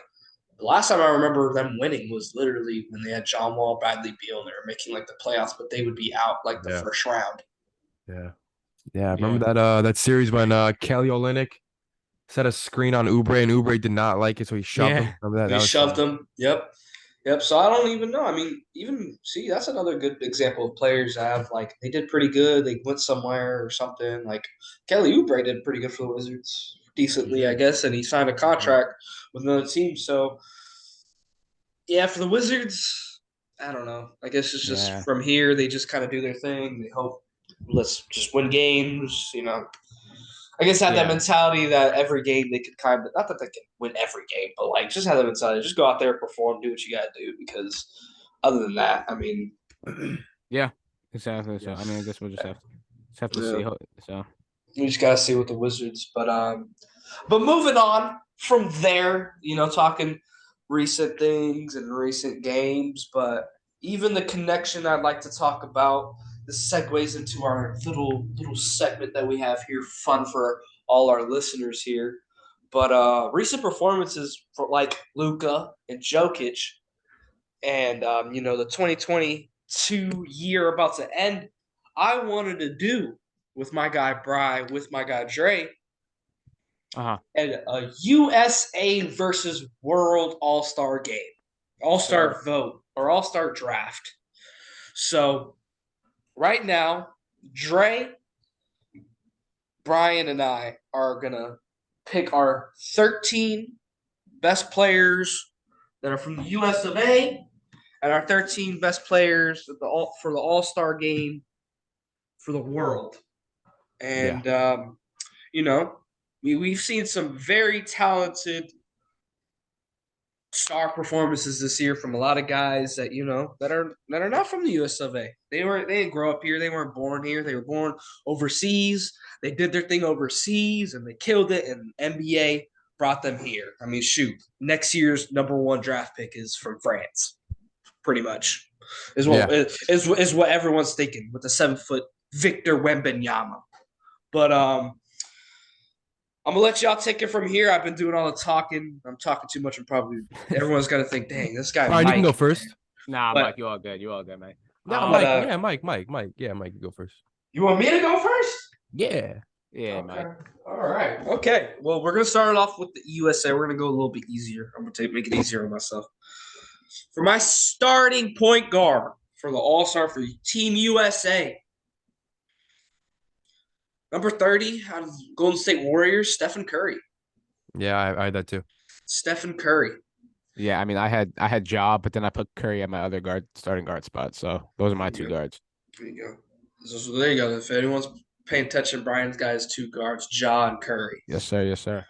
the last time I remember them winning was literally when they had John Wall, Bradley Beal, and they were making like the playoffs, but they would be out like the yeah, first round. yeah, yeah. yeah, Remember that series when Kelly Olynyk set a screen on Oubre and Oubre did not like it, so he shoved him. yeah. Remember that? He That was shoved funny. them. Yep. Yep. So I don't even know. I mean, even see, that's another good example of players that have like they did pretty good. They went somewhere or something. Like Kelly Oubre did pretty good for the Wizards, decently, I guess, and he signed a contract with another team. So yeah, for the Wizards, I don't know. I guess it's just Yeah. from here they just kind of do their thing. They hope let's just win games. I guess have that Yeah. mentality that every game they could kind of not that they can win every game, but like just have that mentality. Just go out there, perform, do what you got to do. Because other than that, I mean, Yeah. Exactly. So yeah, I mean, I guess we'll just have to yeah, see. So you just got to see with the Wizards. But moving on from there, talking recent things and recent games, but even the connection I'd like to talk about. This segues into our little segment that we have here, fun for all our listeners here. But recent performances for like Luka and Jokic, and the 2022 year about to end. I wanted to do with my guy Bry, with my guy Dre, uh-huh. and a USA versus World All Star game, All Sir. Star vote, or All Star draft. So right now, Dre, Brian, and I are gonna pick our 13 best players that are from the US of A, and our 13 best players for the All Star game for the world. Yeah. And you know, we've seen some very talented star performances this year from a lot of guys that that are not from the US of A. They didn't grow up here. They weren't born here. They were born overseas. They did their thing overseas and they killed it. And NBA brought them here. I mean, shoot, next year's number one draft pick is from France, pretty much. Is Yeah. what is what everyone's thinking with the 7 foot Victor Wembanyama. But I'm gonna let y'all take it from here. I've been doing all the talking. I'm talking too much, and probably everyone's gonna think, "Dang, this guy Brian, you can go Mike." first. Nah, But Mike, you all good. You all good, mate. No, but Mike. Yeah, Mike. Yeah, Mike, you go first. you want me to go first? Yeah. Yeah, Okay. Mike. All right. Okay. Well, we're gonna start it off with the USA. We're gonna go a little bit easier. I'm gonna make it easier on myself. For my starting point guard for the All Star for Team USA, number 30 out of Golden State Warriors, Stephen Curry. Yeah, I had that too. Stephen Curry. Yeah, I mean, I had Job, but then I put Curry at my other starting guard spot. So those are my There two you go. guards. There you go. So there you go. If anyone's paying attention, Brian's got his two guards, John Curry, Yes, sir. Yes, sir.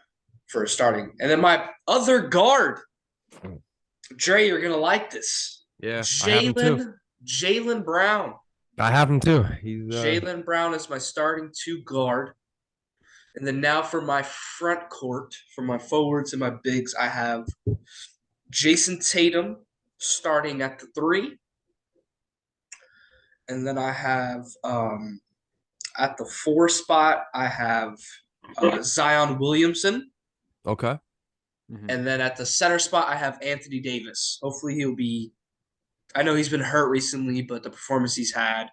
for starting. And then my other guard, Dre, you're gonna like this. Yeah, I have him too. Jalen Brown. I have him too. He's Jalen Brown is my starting two guard. And then now for my front court, for my forwards and my bigs, I have Jason Tatum starting at the 3. And then I have at the 4 spot, I have Zion Williamson. okay. And then at the center spot, I have Anthony Davis. Hopefully he'll be – I know he's been hurt recently, but the performance he's had,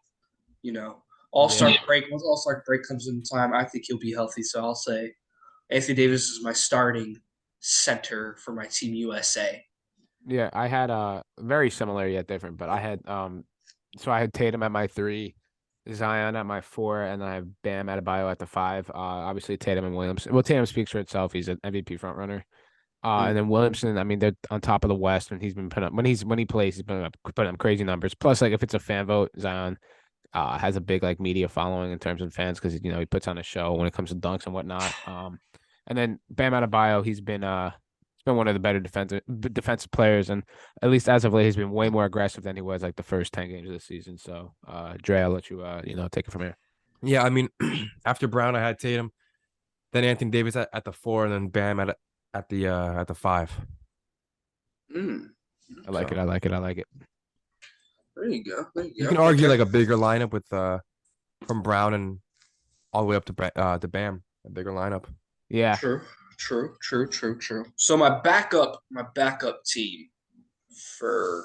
All-Star break – once All-Star break comes in time, I think he'll be healthy. So I'll say Anthony Davis is my starting center for my Team USA. Yeah, I had very similar yet different, but I had so I had Tatum at my 3, Zion at my 4, and then I have Bam Adebayo at the 5. Obviously Tatum and Williams. Well, Tatum speaks for itself. He's an MVP front runner. And then Williamson, I mean, they're on top of the West, and he's been putting up when he plays, he's been putting up crazy numbers. Plus, like if it's a fan vote, Zion has a big like media following in terms of fans because he puts on a show when it comes to dunks and whatnot. And then Bam Adebayo, he's been one of the better defensive players, and at least as of late, he's been way more aggressive than he was like the first 10 games of the season. So, Dre, I'll let you take it from here. Yeah, I mean, after Brown, I had Tatum, then Anthony Davis at the 4, and then Bam at the 5. I like it. I like it. I like it. There you go. You can argue like a bigger lineup with from Brown and all the way up to Bam, a bigger lineup. Yeah. True. So my backup team for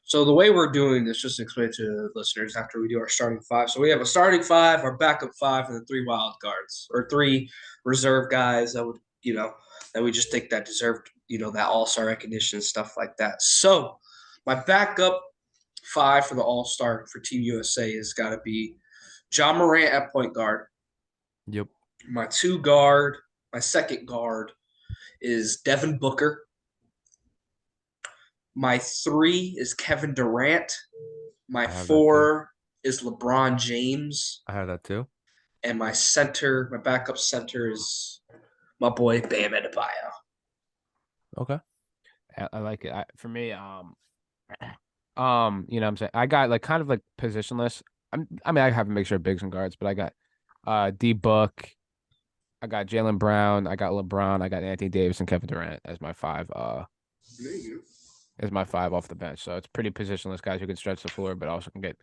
so the way we're doing this, just to explain to listeners after we do our starting 5. So we have a starting 5, our backup 5, and then 3 wild cards or 3 reserve guys that would that we just think that deserved, that All-Star recognition and stuff like that. So my backup five for the All-Star for Team USA has got to be John Morant at point guard. Yep. My second guard is Devin Booker. My three is Kevin Durant. My I have that too. four is LeBron James. I have that too. And my backup center is my boy Bam Adebayo. Okay. I like it. For me, what I'm saying, I got like kind of like positionless. I have a mixture of bigs and guards, but I got D Book, I got Jalen Brown, I got LeBron, I got Anthony Davis and Kevin Durant as my five. There you go. As my five off the bench. So it's pretty positionless guys who can stretch the floor, but also can get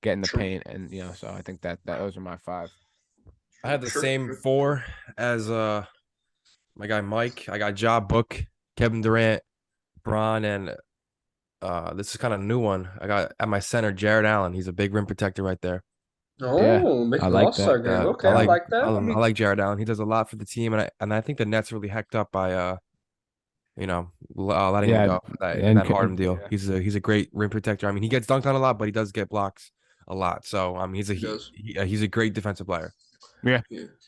in the True. paint. And so I think that those are my five. I have the same four as my guy Mike. I got Ja Book, Kevin Durant, Bron, and this is kind of a new one. I got at my center Jared Allen. He's a big rim protector right there. Oh, making an All-Star game. Yeah, Okay, I like that. I like Jared Allen. He does a lot for the team, and I think the Nets really hecked up by letting him go in that Harden deal. Yeah. He's a great rim protector. I mean, he gets dunked on a lot, but he does get blocks a lot. So he's a great defensive player. Yeah.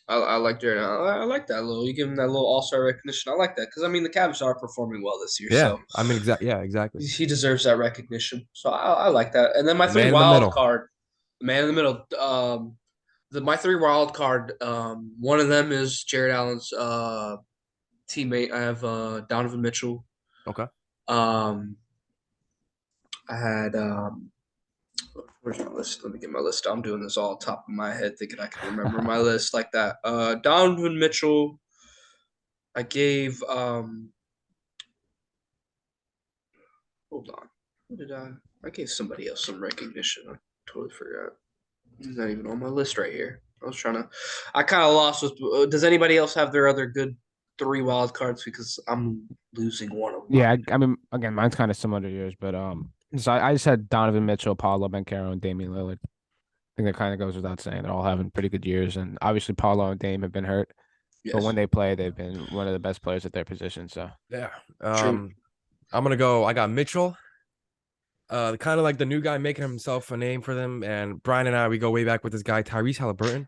I like Jared. I like that little. You give him that little All-Star recognition. I like that because the Cavs are performing well this year. Yeah, So I mean, exactly. he deserves that recognition. So I like that. And then my three Man in the wild middle. card, the man in the middle. My three wild card. One of them is Jared Allen's teammate. I have Donovan Mitchell. Okay. I had where's my list? Let me get my list. I'm doing this all top of my head, thinking I can remember my list like that. Donovan Mitchell. I gave hold on. Who did I gave somebody else some recognition. I totally forgot. He's not even on my list right here. I kind of lost with does anybody else have their other good three wild cards because I'm losing one of them. Yeah, I mean, again, mine's kind of similar to yours, but so I just had Donovan Mitchell, Paulo Banchero, and Damian Lillard. I think that kind of goes without saying. They're all having pretty good years, and obviously Paulo and Dame have been hurt, Yes. but when they play, they've been one of the best players at their position. So Yeah. True. I'm gonna go. I got Mitchell. Kind of like the new guy making himself a name for them. And Brian and I, we go way back with this guy Tyrese Halliburton.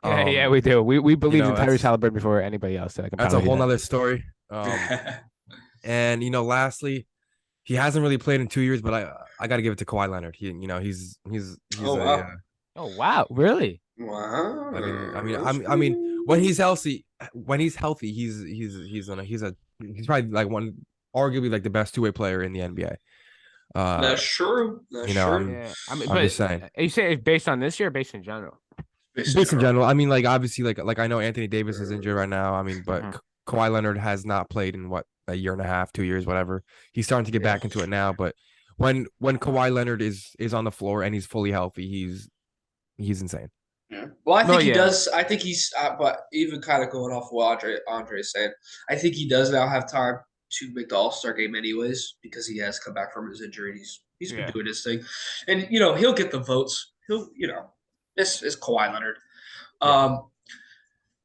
yeah, we do. We believe in Tyrese that's- Halliburton before anybody else. So I can That's a probably do whole that. nother story. And lastly, he hasn't really played in 2 years, but I got to give it to Kawhi Leonard. He's Oh, wow. Oh wow, really? Wow. I mean, when he's healthy, he's probably like arguably like the best two-way player in the NBA. That's true. That's true. Yeah, I mean, I'm but just saying. you say it's based on this year, or based in general? Based in general, I mean, like obviously, like I know Anthony Davis is injured right now. I mean, but Mhm. Kawhi Leonard has not played in a year and a half, 2 years, whatever. He's starting to get back into it now. But when Kawhi Leonard is on the floor and he's fully healthy, he's insane. Yeah. Well, I think No, he yeah. does. I think he's, but even kind of going off what Andre is saying, I think he does now have time to make the All-Star game anyways because he has come back from his injury. And he's been Yeah. doing his thing, and he'll get the votes. It's Kawhi Leonard. Yeah.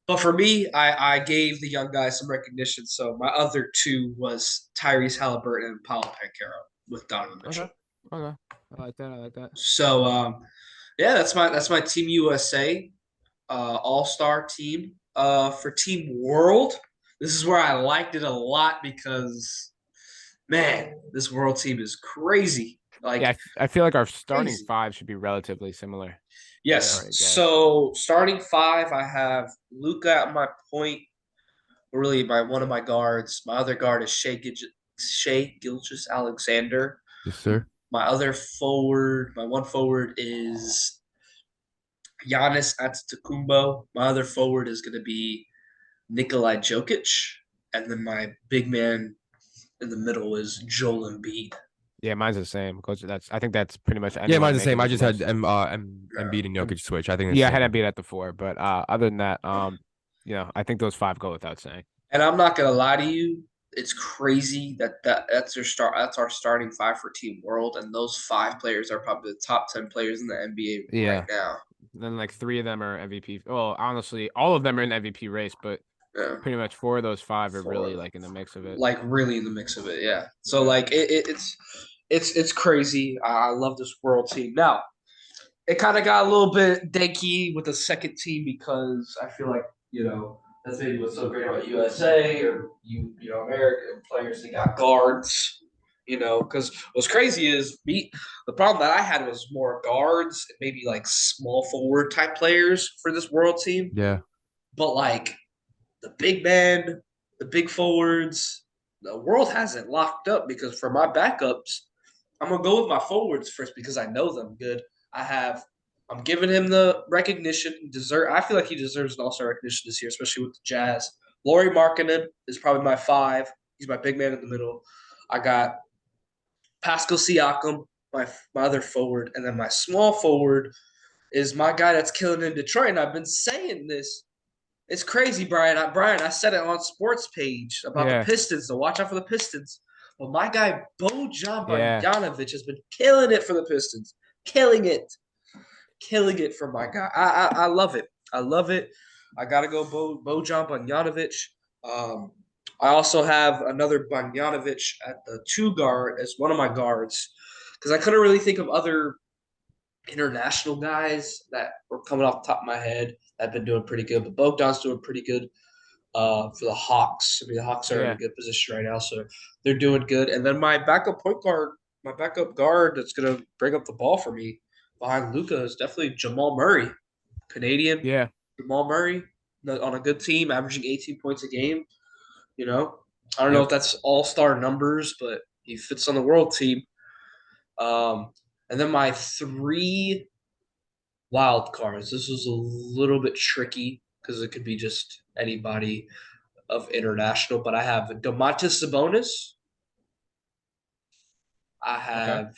But for me, I gave the young guy some recognition. So my other two was Tyrese Halliburton and Paulo Banchero with Donovan Mitchell. Okay. I like that. So yeah, that's my Team USA All-Star team. For Team World, this is where I liked it a lot because, man, this World team is crazy. Like, Yeah, I feel like our starting crazy. five should be relatively similar. Yes. All right, guys. So starting five, I have Luka at my point. Really, one of my guards. My other guard is Shea Gilgeous Alexander. Yes, sir. My one forward is Giannis Antetokounmpo. My other forward is going to be Nikolai Jokic, and then my big man in the middle is Joel Embiid. Yeah, mine's the same. Coach, I think that's pretty much. Yeah, mine's the same. I making just this had list. Embiid and Jokic switch. I think. It's Yeah, I the had same. Embiid at the 4, but other than that, I think those 5 go without saying. And I'm not gonna lie to you, it's crazy that's our starting five for Team World, and those 5 players are probably the top 10 players in the NBA Yeah. right now. Then like 3 of them are MVP. Well, honestly, all of them are in MVP race, but Yeah. Pretty much 4 of those 5 are really Four. like in the mix of it. Like really in the mix of it, yeah. So like it's crazy. I love this world team. Now it kind of got a little bit danky with the second team because I feel like that's maybe what's so great about USA or American players. They got guards. Because what's crazy is the problem that I had was more guards and maybe like small forward type players for this world team. Yeah. But like the big men, the big forwards, the world hasn't locked up because for my backups, I'm gonna go with my forwards first because I know them good. I'm giving him the recognition he deserves. I feel like he deserves an all-star recognition this year, especially with the Jazz. Lauri Markkanen is probably my 5. He's my big man in the middle. I got Pascal Siakam, my other forward, and then my small forward is my guy that's killing in Detroit. And I've been saying this. It's crazy, Brian. I said it on sports page about the Yeah. Pistons. So watch out for the Pistons. But my guy Bojan Yeah. Bogdanovic has been killing it for the Pistons. Killing it for my guy. I love it. I love it. I gotta go Bojan Bogdanovic. I also have another Bogdanovic at the 2 guard as one of my guards because I couldn't really think of other international guys that were coming off the top of my head that have been doing pretty good. But Bogdan's doing pretty good for the Hawks. I mean, the Hawks are in a good position right now, so they're doing good. And then my backup guard that's going to bring up the ball for me behind Luka is definitely Jamal Murray, Canadian. Yeah. Jamal Murray on a good team, averaging 18 points a game. I don't know if that's all-star numbers, but he fits on the world team. And then my 3 wild cards. This was a little bit tricky because it could be just anybody of international, but I have Domantas Sabonis. I have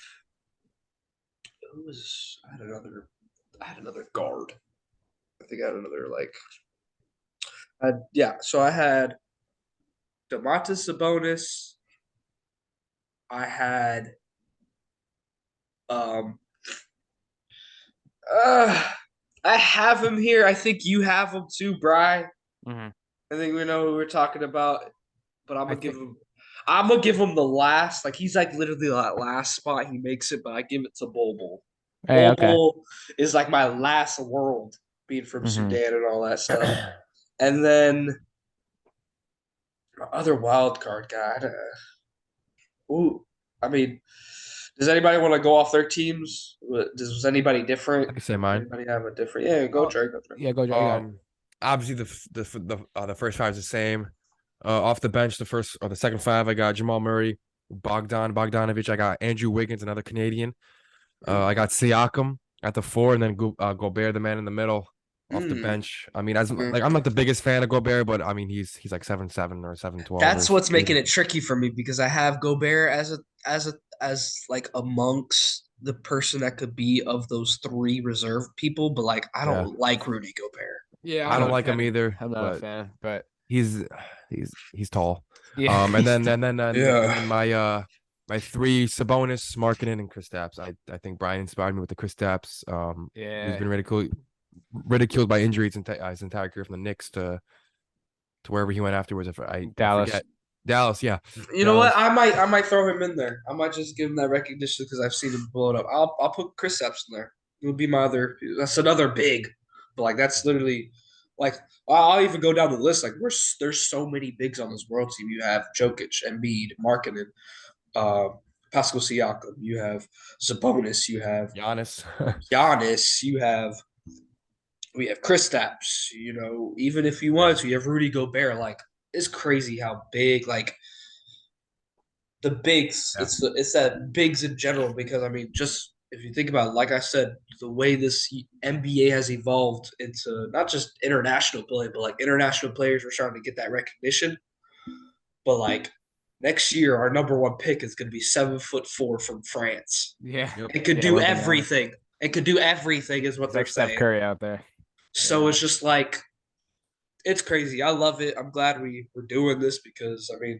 I had another guard. I think I had another so I had Domantas Sabonis. I had um I have him here. I think you have him too, Bry. Mm-hmm. I think we know who we're talking about, but I'm gonna give him the last. Like he's like literally that last spot he makes it, but I give it to Bol Bol. Hey, okay. Bol is like my last world, being from Mhm. Sudan and all that stuff. And then my other wild card guy. I mean, does anybody want to go off their teams? Was anybody different? I can say mine. Anybody have a different? Yeah, go Oh, Trey. Yeah, go, Joe. You got it. Obviously the first 5 is the same. Off the bench, the second 5, I got Jamal Murray, Bogdanovic. I got Andrew Wiggins, another Canadian. I got Siakam at the 4, and then Gobert, the man in the middle, off the bench. I mean, I'm not the biggest fan of Gobert, but I mean he's like 7'7" or 7'12". That's what's making it tricky for me because I have Gobert as like amongst the person that could be of those 3 reserve people, but like I don't like Rudy Gobert. Yeah, I don't like him either. I'm not a fan, but he's tall. yeah. And then Yeah. my 3 Sabonis, Markkanen, and Kristaps. I think Brian inspired me with the Kristaps. He's been ridiculed by injuries his entire career from the Knicks to wherever he went afterwards. Dallas. Forget. Dallas, yeah. You know what? I might throw him in there. I might just give him that recognition because I've seen him blow it up. I'll put Chris Epps in there. It would be my other. That's another big, but like that's literally like I'll even go down the list. Like there's so many bigs on this world team. You have Jokic, Embiid, Markkanen, Pascal Siakam. You have Sabonis. You have Giannis. Giannis. We have Kristaps. Even if you wanted to, you have Rudy Gobert. Like it's crazy how big like the bigs. Yeah. It's that bigs in general because I mean just if you think about it, like I said, the way this NBA has evolved into not just international play, but like international players are starting to get that recognition. But like next year, our number 1 pick is going to be 7'4" from France. Yeah. It could do everything. It could do everything, is what It's they're like Steph saying. Curry out there. So it's just like it's crazy. I love it. I'm glad we're doing this because I mean,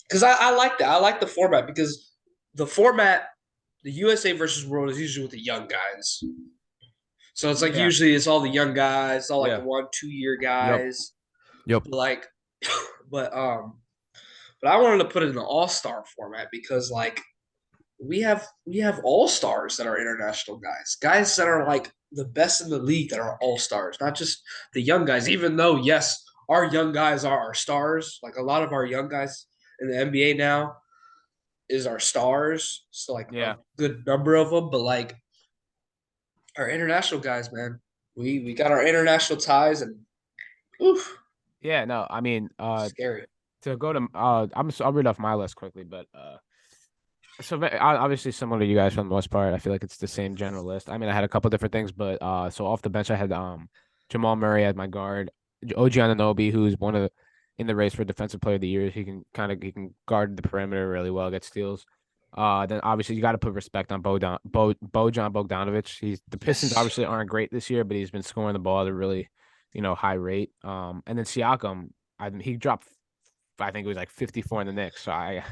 because I like that. I like the format because the USA versus World is usually with the young guys. So it's like usually it's all the young guys, all like the 1-2 year guys. Yep. But like, but but I wanted to put it in the all-star format because like we have all-stars that are international guys that are like the best in the league that are all-stars, not just the young guys. Even though yes, our young guys are our stars. Like a lot of our young guys in the NBA now is our stars. So like a Yeah. good number of them, but like our international guys, man, we got our international ties and oof, Yeah, no, I mean, scary. to go to I'll read off my list quickly, but obviously similar to you guys for the most part. I feel like it's the same general list. I mean, I had a couple different things, but so off the bench I had Jamal Murray as my guard, OG Anunoby, who's one of the in the race for defensive player of the year. He can guard the perimeter really well, get steals. Then obviously you got to put respect on Bojan Bogdanovic. The Pistons Yes. obviously aren't great this year, but he's been scoring the ball at a really, high rate. And then Siakam, he dropped, I think it was like 54 in the Knicks. So I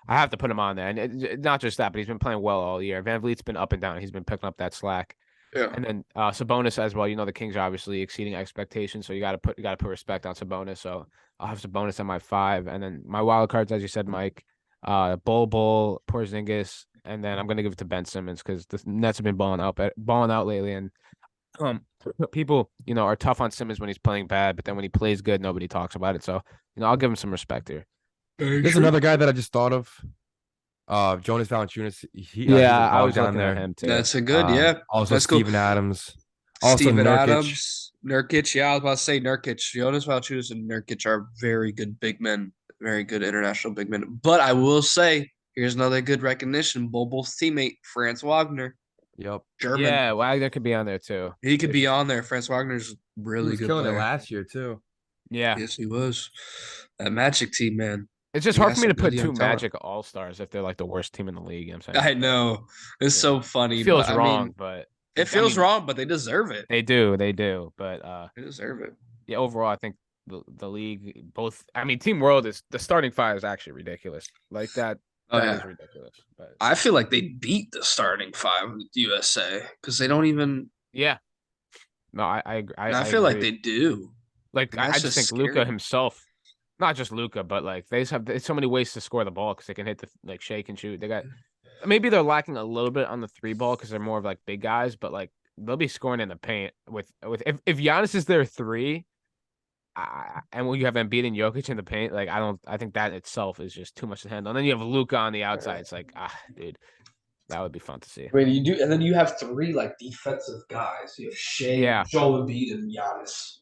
have to put him on there, and not just that, but he's been playing well all year. Van Vliet's been up and down. He's been picking up that slack, Yeah. and then Sabonis as well. The Kings are obviously exceeding expectations, so you got to put respect on Sabonis. So I'll have Sabonis at my 5, and then my wild cards, as you said, Mike, Bol, Porzingis, and then I'm gonna give it to Ben Simmons because the Nets have been balling out lately, and um, people are tough on Simmons when he's playing bad, but then when he plays good, nobody talks about it. So I'll give him some respect here. There's another guy that I just thought of. Jonas Valanciunas. He's a Yeah, I dog was down looking at there. him too. That's a good, yeah. Also That's cool. Steven Adams. Also Steven Nurkic. Adams, Nurkic. Yeah, I was about to say Nurkic. Jonas Valanciunas and Nurkic are very good big men, very good international big men. But I will say, here's another good recognition. Bobo's teammate, Franz Wagner, Yep. German. Yeah, Wagner could be on there too. He could be on there. Franz Wagner's a He really was good killing player. it last year too. Yeah, Yes, he was. That Magic team, man. it's just We hard got for me to some good put young two talent. Magic All Stars if they're like the worst team in the league. I'm saying I know. It's Yeah. so funny. it feels but, wrong, I mean, but it feels wrong, but they deserve it. They do. But They deserve it. yeah, overall, I think the league both. I mean, Team World is the starting 5 is actually ridiculous. Like that. Oh, That yeah. is ridiculous. But I feel like they beat the starting 5 with USA because they don't even. yeah, no, I I feel like agree. they do. Like And I that's just just think Luca scary. himself, not just Luca, but like they just have so many ways to score the ball because they can hit the like shake and shoot. They got maybe they're lacking a little bit on the 3 ball because they're more of like big guys, but like they'll be scoring in the paint with if Giannis is their 3, and when you have Embiid and Jokic in the paint, like I think that itself is just too much to handle. And then you have Luca on the outside. It's like dude, that would be fun to see. I mean, you do, and then you have 3 like defensive guys. You have Shea, Yeah. Joel Embiid, and Giannis.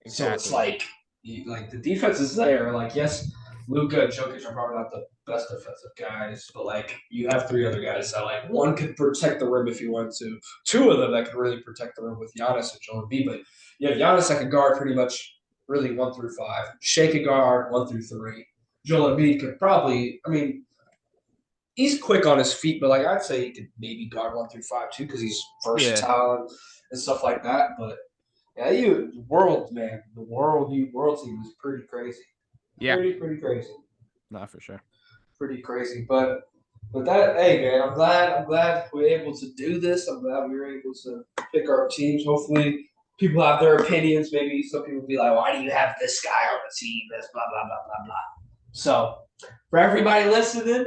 So it's Exactly. like the defense is there. Like yes, Luka and Jokic are probably not the best defensive guys, but like you have 3 other guys that like one could protect the rim if you want to. 2 of them that could really protect the rim with Giannis and Joel Embiid. But you have Giannis that can guard pretty much really 1 through 5. Shea could guard 1 through 3. Joel Embiid could probably. I mean, he's quick on his feet, but like I'd say he could maybe guard 1 through 5 too because he's versatile and stuff like that. But yeah, the world team is pretty crazy. Yeah. Pretty crazy. Not for sure. Pretty crazy. But that, hey man, I'm glad we were able to do this. I'm glad we were able to pick our teams. Hopefully people have their opinions. Maybe some people be like, why do you have this guy on the team? That's blah blah blah blah blah. So for everybody listening,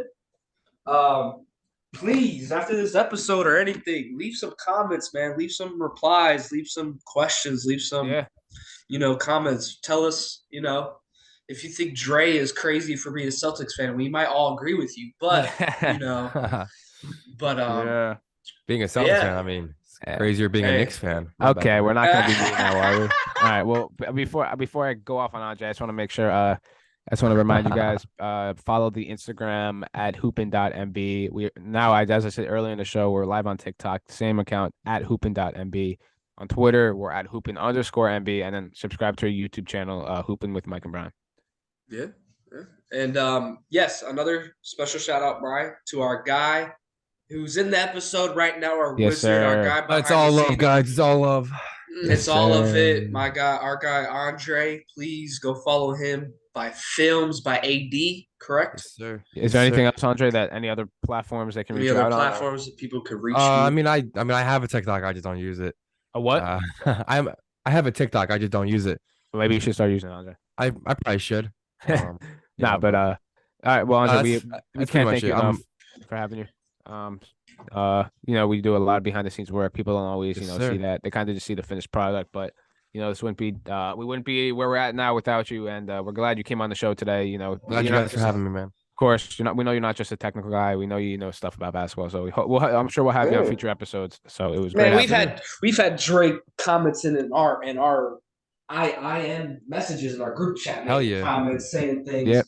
please, after this episode or anything, leave some comments, man. Leave some replies, leave some questions, leave some comments. Tell us, if you think Dre is crazy for being a Celtics fan, we might all agree with you. But Yeah. Being a Celtics fan, I mean, it's crazier being a Knicks fan. Okay, we're not gonna be doing that, are we? All right. Well, before I go off on Andre, I just want to make sure. I just want to remind you guys. Follow the Instagram at hoopin.mb. We now, as I said earlier in the show, we're live on TikTok. Same account at hoopin.mb. On Twitter, we're at hoopin_mb, and then subscribe to our YouTube channel, Hoopin with Mike and Brian. Yeah. And yes, another special shout out, Brian, to our guy who's in the episode right now, our Yes, wizard, sir. our guy behind It's all the love, scenes. guys. It's all love. It's all of it. Our guy Andre. Please go follow him by Films by AD. Correct? Yes, sir. Is there anything else, Andre, that any other platforms they can Any reach other out platforms that people could reach? I you? mean, I have a TikTok. I just don't use it. on? A what? I have a TikTok. I just don't use it. Maybe you should start using it, Andre. I probably should. You Nah, know, but but all right. Well, Andre, we that's pretty can't much thank it. you enough for having you. We do a lot of behind the scenes work. People don't always, Yes, see sir. that. They kind of just see the finished product, but this wouldn't be we wouldn't be where we're at now without you. And we're glad you came on the show today. Glad You're you not guys for just, of having me, man. course, we know you're not just a technical guy. We know you know stuff about basketball. So I'm sure we'll have you on Yeah. future episodes. So it was great Man, having you. we've had Drake comments in our IM messages in our group chat, Hell making yeah. comments, saying Yep. things,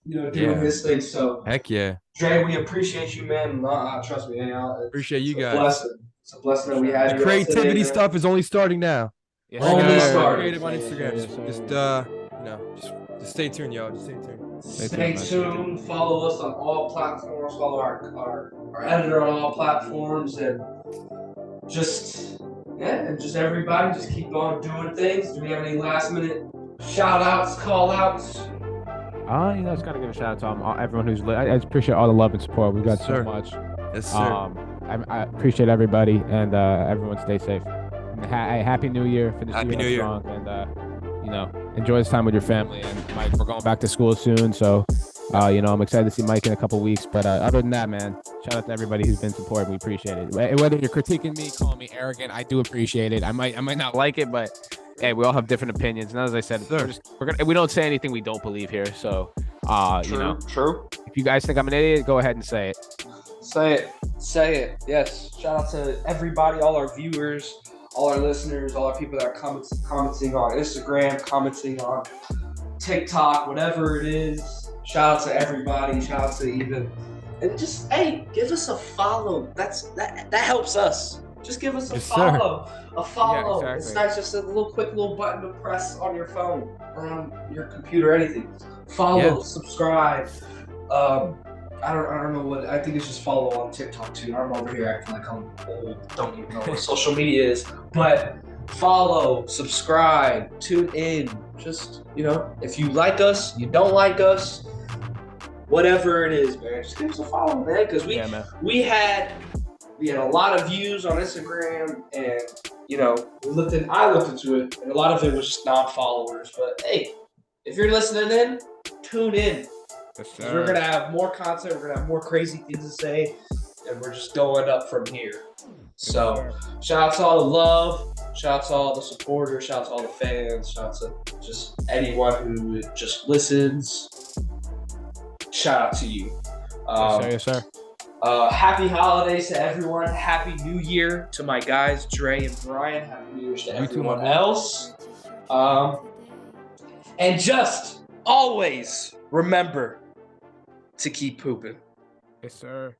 doing Yeah. his thing. So Heck yeah. Dre, we appreciate you, man. Trust me, Appreciate it's you a guys. blessing. It's a blessing For that we sure, had The man. you on today, creativity man. stuff is only starting now. Yes, We're all gonna Only be sir. started. creative on Yes, sir. Instagram. Yes, sir. Just stay tuned, yo. Just stay tuned. Stay man. tuned. Follow us on all platforms. Follow our editor on all platforms, and just just everybody just keep on doing things. Do we have any last minute shout outs, call outs? Just gotta give a shout out to everyone who's I appreciate all the love and support. We've got Yes, so sir. much. Yes, sir. I appreciate everybody, and everyone stay safe. And Happy New Year. Finish the Happy year New off Year. strong, and enjoy this time with your family. And Mike, we're going back to school soon, so I'm excited to see Mike in a couple weeks. But other than that, man, shout out to everybody who's been supporting. We appreciate it. Whether you're critiquing me, calling me arrogant, I do appreciate it. I might not like it, but hey, we all have different opinions. And as I said, we don't say anything we don't believe here. So, True. if you guys think I'm an idiot, go ahead and say it. Say it. Yes. Shout out to everybody, all our viewers, all our listeners, all our people that are commenting on Instagram, commenting on TikTok, whatever it is. Shout out to everybody. Shout out to and just give us a follow. That helps us. Just give us a Yes, sir. follow. A follow. Yeah, exactly. It's not just a quick little button to press on your phone or on your computer or anything. Follow, subscribe. I don't know what. I think it's just follow on TikTok too. I'm over here acting like I'm old. Don't even know what social media is. But follow, subscribe, tune in. Just if you like us, you don't like us, whatever it is, man. Just give us a follow, man. Because we had a lot of views on Instagram, and I looked into it, and a lot of it was just non-followers. But hey, if you're listening in, tune in. Yes, We're gonna have more content. We're gonna have more crazy things to say, and we're just going up from here. So, shout out to all the love. Shout out to all the supporters. Shout out to all the fans. Shout out to just anyone who just listens. Shout out to you. Yes, sir. Happy holidays to everyone. Happy New Year to my guys, Dre and Brian. Happy New Year to everyone else. And just always remember to keep pooping. Yes, sir.